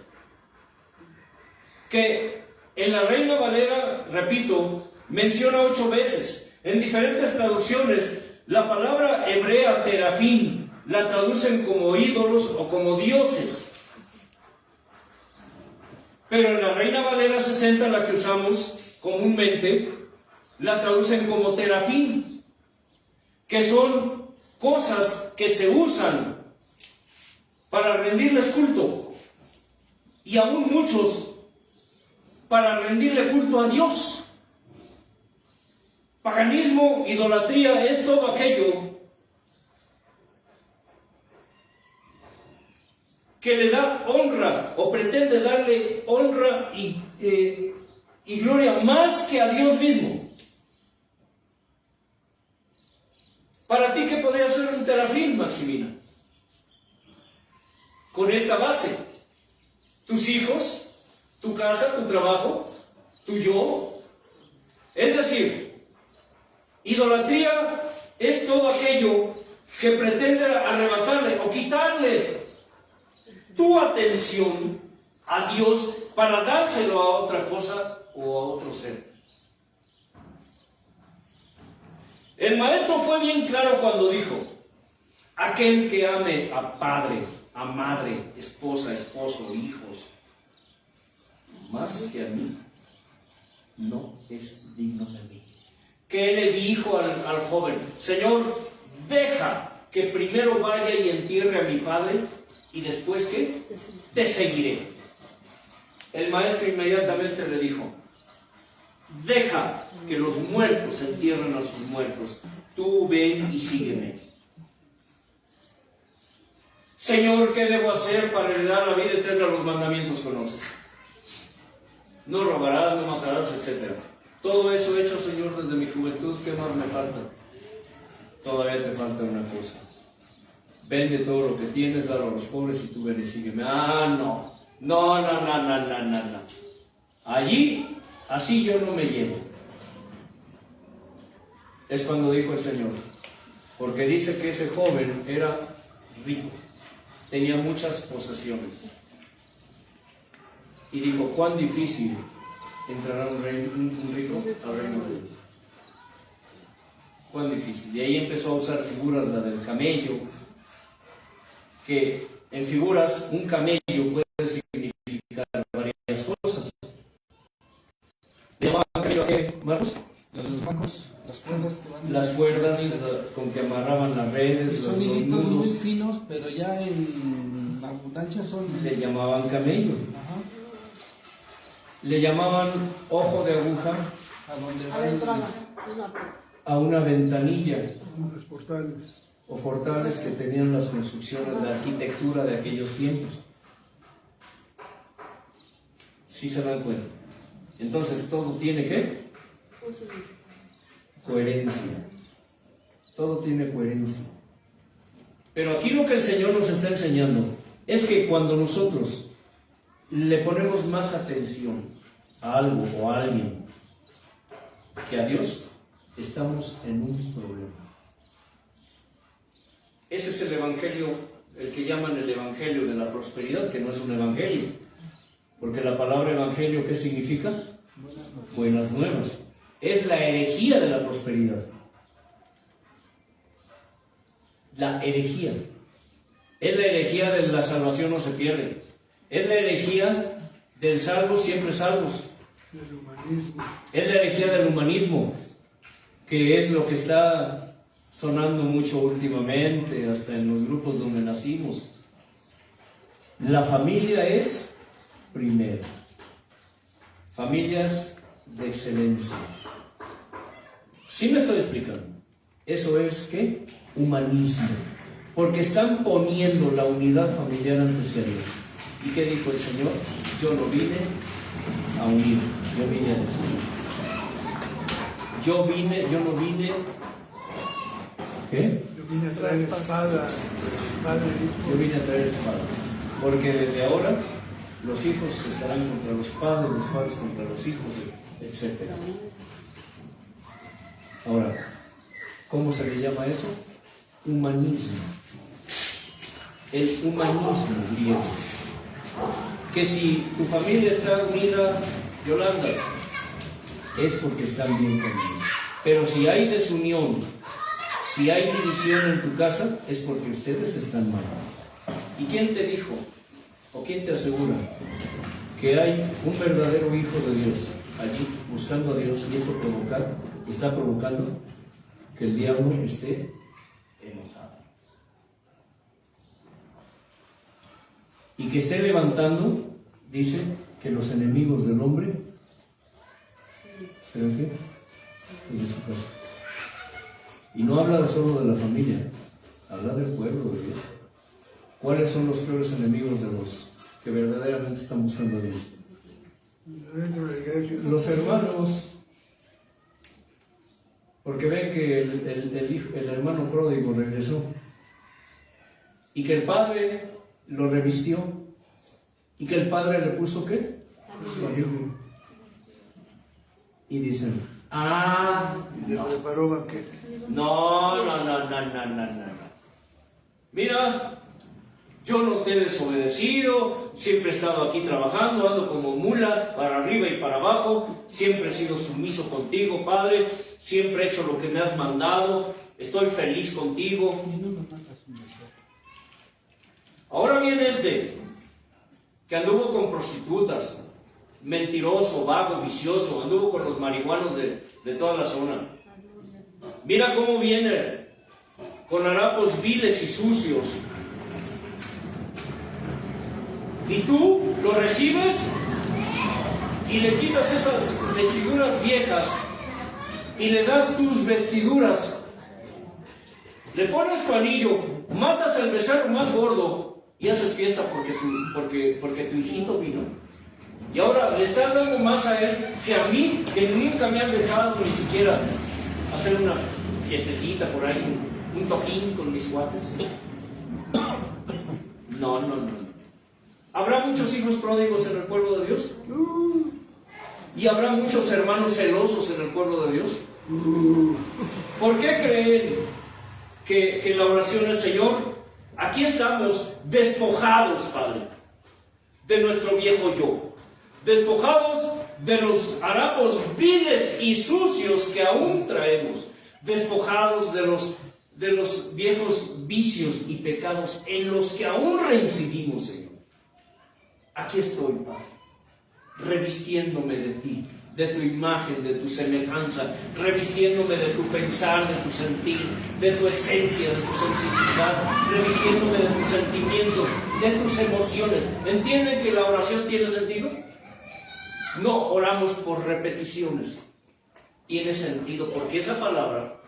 que en la Reina Valera, repito, menciona 8 veces. En diferentes traducciones, la palabra hebrea terafín la traducen como ídolos o como dioses. Pero en la Reina Valera 60, la que usamos comúnmente, la traducen como terafín, que son cosas que se usan para rendirles culto, y aún muchos para rendirle culto a Dios. Paganismo, idolatría, es todo aquello que le da honra o pretende darle honra y gloria más que a Dios mismo. ¿Para ti qué podría ser un terafín, Maximina? Con esta base: tus hijos, tu casa, tu trabajo, tu yo. Es decir, idolatría es todo aquello que pretende arrebatarle o quitarle tu atención a Dios para dárselo a otra cosa o a otro ser. El maestro fue bien claro cuando dijo: aquel que ame a padre, a madre, esposa, esposo, hijos, más que a mí, no es digno de mí. ¿Qué le dijo al joven? Señor, deja que primero vaya y entierre a mi padre y después, ¿qué? Te seguiré. El maestro inmediatamente le dijo: deja que los muertos entierren a sus muertos. Tú ven y sígueme. Señor, ¿qué debo hacer para heredar la vida eterna? Los mandamientos conoces. No robarás, no matarás, etc. Todo eso he hecho, Señor, desde mi juventud. ¿Qué más me falta? Todavía te falta una cosa. Vende todo lo que tienes, dalo a los pobres y tú ven y sígueme. No. Allí, así yo no me llevo. Es cuando dijo el Señor, porque dice que ese joven era rico, tenía muchas posesiones. Y dijo: cuán difícil entrará un rico al reino de Dios. Cuán difícil. Y ahí empezó a usar figuras, la del camello, que en figuras un camello puede significar varias cosas. ¿Le llamaban camello a qué, Marcos? Los bancos, las cuerdas que van. Las cuerdas con que amarraban las redes, son los hilitos muy nudos. finos, pero ya en abundancia son. Le llamaban camello. Ajá. Le llamaban ojo de aguja A donde A va la el- entrada, es la puerta. a una ventanilla Los portales. o portales que tenían las construcciones de arquitectura de aquellos tiempos. ¿Sí se dan cuenta? Entonces todo tiene ¿qué? Un segundo. Coherencia. Todo tiene coherencia. Pero aquí lo que el Señor nos está enseñando es que cuando nosotros le ponemos más atención a algo o a alguien que a Dios, estamos en un problema. Ese es el evangelio, el que llaman el evangelio de la prosperidad, que no es un evangelio. Porque la palabra evangelio, ¿qué significa? Buenas nuevas. Es la herejía de la prosperidad. La herejía. Es la herejía de la salvación no se pierde. Es la herejía del salvo siempre salvos. Del humanismo. Es la herejía del humanismo, que es lo que está sonando mucho últimamente, hasta en los grupos donde nacimos. La familia es primero. Familias de excelencia. ¿Sí me estoy explicando? Eso es, ¿qué? Humanismo. Porque están poniendo la unidad familiar antes que a Dios. ¿Y qué dijo el Señor? Yo no vine a unir, yo vine a destruir. Yo no vine... ¿Qué? Yo vine a traer espada, Yo vine a traer espada. Porque desde ahora los hijos estarán contra los padres contra los hijos, etc. Ahora, ¿cómo se le llama eso? Humanismo. El humanismo griego. Que si tu familia está unida, Yolanda, es porque están bien conmigo. Pero si hay desunión, si hay división en tu casa, es porque ustedes están mal. ¿Y quién te dijo, o quién te asegura, que hay un verdadero hijo de Dios allí buscando a Dios, y esto está provocando que el diablo esté enojado? Y que esté levantando, dice, que los enemigos del hombre, ¿será qué? Desde su casa. Y no habla solo de la familia, habla del pueblo de Dios. ¿Cuáles son los peores enemigos de los que verdaderamente están buscando a Dios? dentro de la iglesia. Los hermanos, porque ven que el hermano pródigo regresó y que el padre lo revistió y que el padre le puso ¿qué? Familia. Y dicen, Y le preparó banquete. no. Mira, yo no te he desobedecido, siempre he estado aquí trabajando, ando como mula para arriba y para abajo, siempre he sido sumiso contigo, Padre, siempre he hecho lo que me has mandado, estoy feliz contigo. Ahora viene que anduvo con prostitutas, mentiroso, vago, vicioso, anduvo con los marihuanos de toda la zona. Mira cómo viene, con harapos viles y sucios. Y tú lo recibes y le quitas esas vestiduras viejas y le das tus vestiduras. Le pones tu anillo, matas al becerro más gordo y haces fiesta porque tu hijito vino. Y ahora le estás dando más a él que a mí, que nunca me has dejado ni siquiera hacer una fiestecita por ahí, un toquín con mis cuates. No. ¿Habrá muchos hijos pródigos en el pueblo de Dios? ¿Y habrá muchos hermanos celosos en el pueblo de Dios? ¿Por qué creen que la oración es, Señor, aquí estamos despojados, Padre, de nuestro viejo yo, despojados de los harapos viles y sucios que aún traemos, despojados de los viejos vicios y pecados en los que aún reincidimos, Señor? Aquí estoy, Padre, revistiéndome de ti, de tu imagen, de tu semejanza, revistiéndome de tu pensar, de tu sentir, de tu esencia, de tu sensibilidad, revistiéndome de tus sentimientos, de tus emociones. ¿Entienden que la oración tiene sentido? No oramos por repeticiones. Tiene sentido porque esa palabra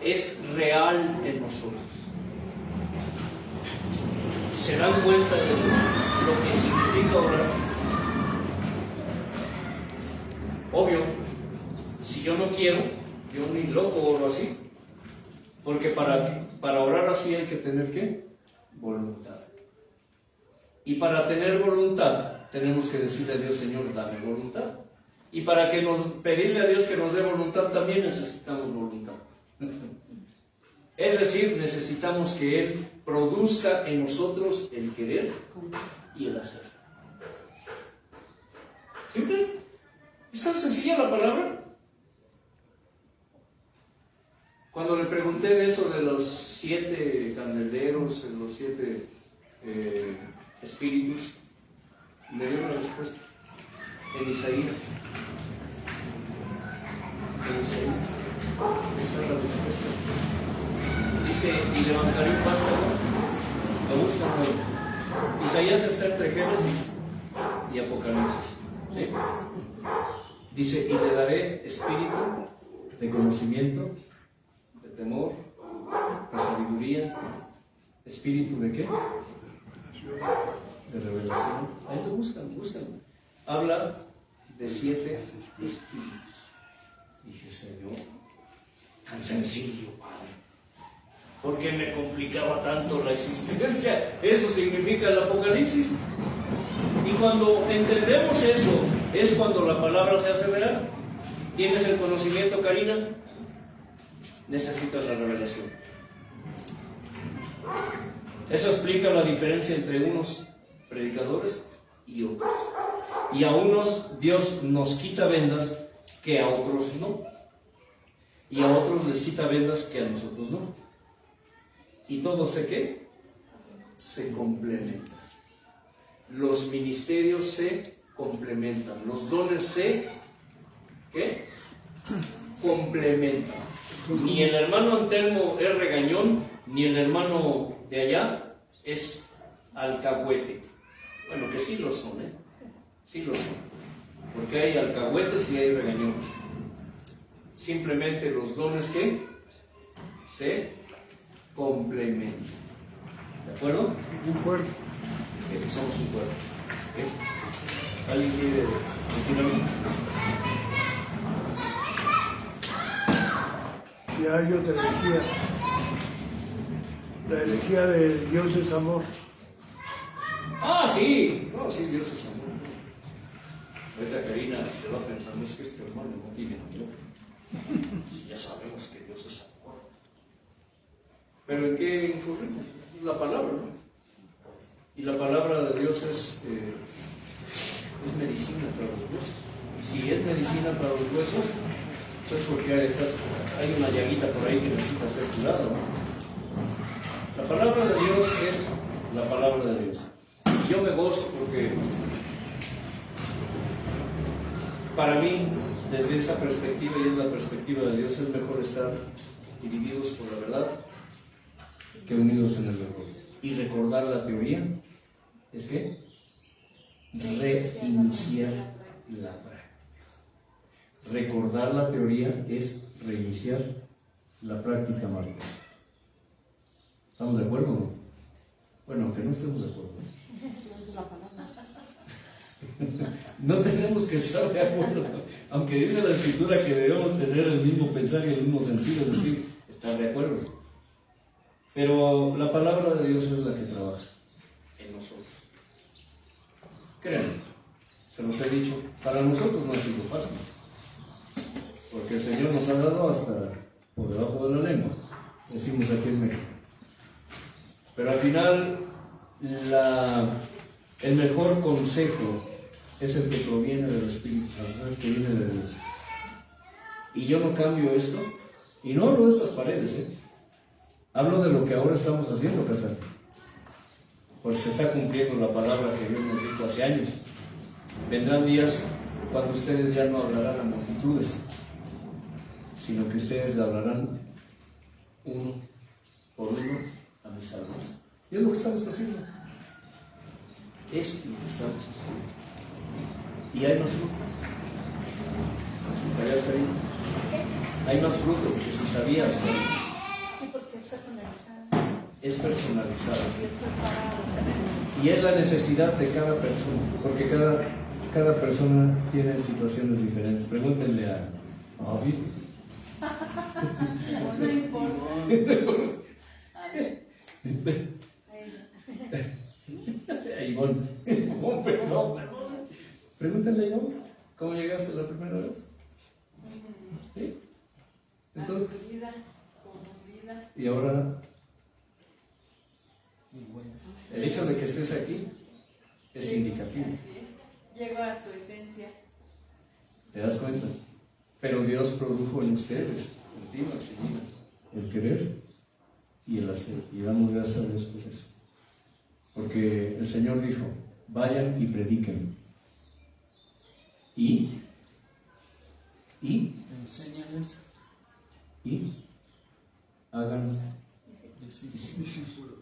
es real en nosotros. ¿Se dan cuenta de lo que significa orar? Obvio, si yo no quiero, yo ni loco oro así. Porque para orar así hay que tener ¿qué? Voluntad. Y para tener voluntad tenemos que decirle a Dios, Señor, dame voluntad. Y para que pedirle a Dios que nos dé voluntad, también necesitamos voluntad. Es decir, necesitamos que Él produzca en nosotros el querer y el hacer. ¿Simple? ¿Es tan sencilla la palabra? Cuando le pregunté de eso de los 7 candeleros, los 7 espíritus, me dio una respuesta. En Isaías. En Isaías. Esta es la respuesta. Dice, y levantaré un vástago, lo buscan hoy. Isaías está entre Génesis y Apocalipsis. ¿Sí? Dice, y le daré espíritu de conocimiento, de temor, de sabiduría, espíritu de qué? De revelación. Ahí lo buscan. Habla de 7 espíritus. Dije, Señor, tan sencillo, Padre. ¿Por qué me complicaba tanto la existencia? Eso significa el Apocalipsis. Y cuando entendemos eso, es cuando la palabra se hace real. ¿Tienes el conocimiento, Karina? Necesitas la revelación. Eso explica la diferencia entre unos predicadores y otros. Y a unos Dios nos quita vendas que a otros no. Y a otros les quita vendas que a nosotros no. Y todo se complementa. Los ministerios se complementan. Los dones se complementan. Ni el hermano Antelmo es regañón, ni el hermano de allá es alcahuete. Bueno, que sí lo son, sí lo son. Porque hay alcahuetes y hay regañones. Simplemente los dones se complementan. ¿De acuerdo? Un cuerpo. Somos un cuerpo. ¿Alguien quiere decir algo? Ya hay otra herejía. La herejía de Dios es amor. Ah, sí. No, sí, Dios es amor. Ahorita Karina se va pensando, es que este hermano no tiene amor. Ya sabemos que Dios es amor. Pero ¿en qué incurrimos? La palabra, ¿no? Y la palabra de Dios es medicina para los huesos. Y si es medicina para los huesos, eso es porque hay una llaguita por ahí que necesita ser curada, ¿no? La palabra de Dios es la palabra de Dios. Y yo me gozo porque para mí, desde esa perspectiva, y es la perspectiva de Dios, es mejor estar divididos por la verdad que unidos en el error. Y recordar la teoría es que reiniciar la práctica. Recordar la teoría es reiniciar la práctica, Marta. ¿Estamos de acuerdo o no? Bueno, aunque no estemos de acuerdo. No tenemos que estar de acuerdo, aunque dice la Escritura que debemos tener el mismo pensar y el mismo sentido, es decir, estar de acuerdo. Pero la palabra de Dios es la que trabaja en nosotros. Créanme, se los he dicho, para nosotros no ha sido fácil, porque el Señor nos ha dado hasta por debajo de la lengua, decimos aquí en México. Pero al final, el mejor consejo es el que proviene del Espíritu Santo, el que viene de Dios. Y yo no cambio esto, y no hablo de estas paredes, hablo de lo que ahora estamos haciendo, Casal. Porque se está cumpliendo la palabra que Dios nos dijo hace años. Vendrán días cuando ustedes ya no hablarán a multitudes, sino que ustedes le hablarán uno por uno a mis almas. Y es lo que estamos haciendo. Es lo que estamos haciendo. Y hay más fruto. ¿Sabías, Karina? Hay más fruto, que si sabías, Karina. Sí, porque es personalizada. Es personalizada. Y es la necesidad de cada persona, porque cada persona tiene situaciones diferentes. Pregúntenle a Avi. No importa. A Ivonne. Perdón. Pregúntenle a Ivonne. ¿Cómo llegaste la primera vez? ¿Sí? Entonces, Aburrida, confundida. y ahora, el hecho de que estés aquí es indicativo. Así es. Llego a su esencia. ¿Te das cuenta? Pero Dios produjo en ustedes, en ti, Maximina, el querer y el hacer. Y damos gracias a Dios por eso. Porque el Señor dijo, vayan y prediquen. Y Enséñales hagan discípulos.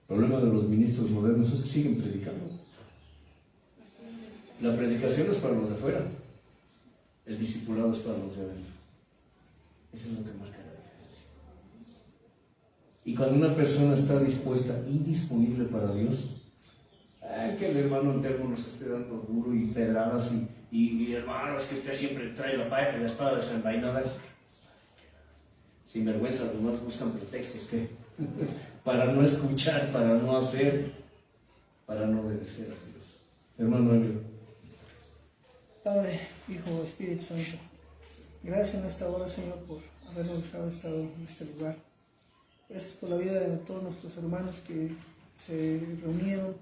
El problema de los ministros modernos es que siguen predicando. La predicación es para los de afuera, el discipulado es para los de adentro. Eso es lo que marca la diferencia. Y cuando una persona está dispuesta y disponible para Dios, que el hermano Antelmo nos esté dando duro y pedradas y hermano, es que usted siempre trae la espada desenvainada. Sin vergüenza, nomás buscan pretextos que para no escuchar, para no hacer, para no obedecer a Dios. Hermano Elio. Padre, Hijo, Espíritu Santo, gracias en esta hora, Señor, por habernos dejado estar en este lugar. Gracias por la vida de todos nuestros hermanos que se reunieron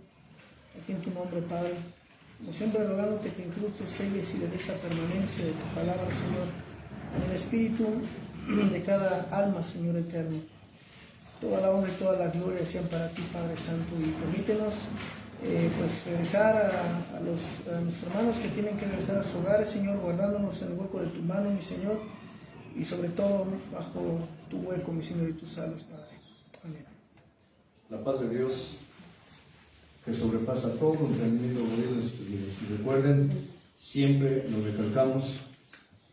aquí en tu nombre, Padre. Como siempre, rogándote que incluso selles y le des la permanencia de tu palabra, Señor, en el espíritu de cada alma, Señor eterno. Toda la honra y toda la gloria sean para ti, Padre Santo, y permítenos regresar a nuestros hermanos que tienen que regresar a sus hogares, Señor, guardándonos en el hueco de tu mano, mi Señor, y sobre todo bajo tu hueco, mi Señor, y tus alas, Padre. Amén. La paz de Dios, que sobrepasa todo entendimiento, gobierno espiritual. Y recuerden, siempre lo recalcamos,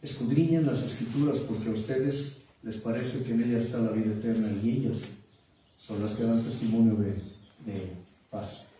escudriñen las Escrituras, porque a ustedes les parece que en ellas está la vida eterna, y ellas son las que dan testimonio de paz.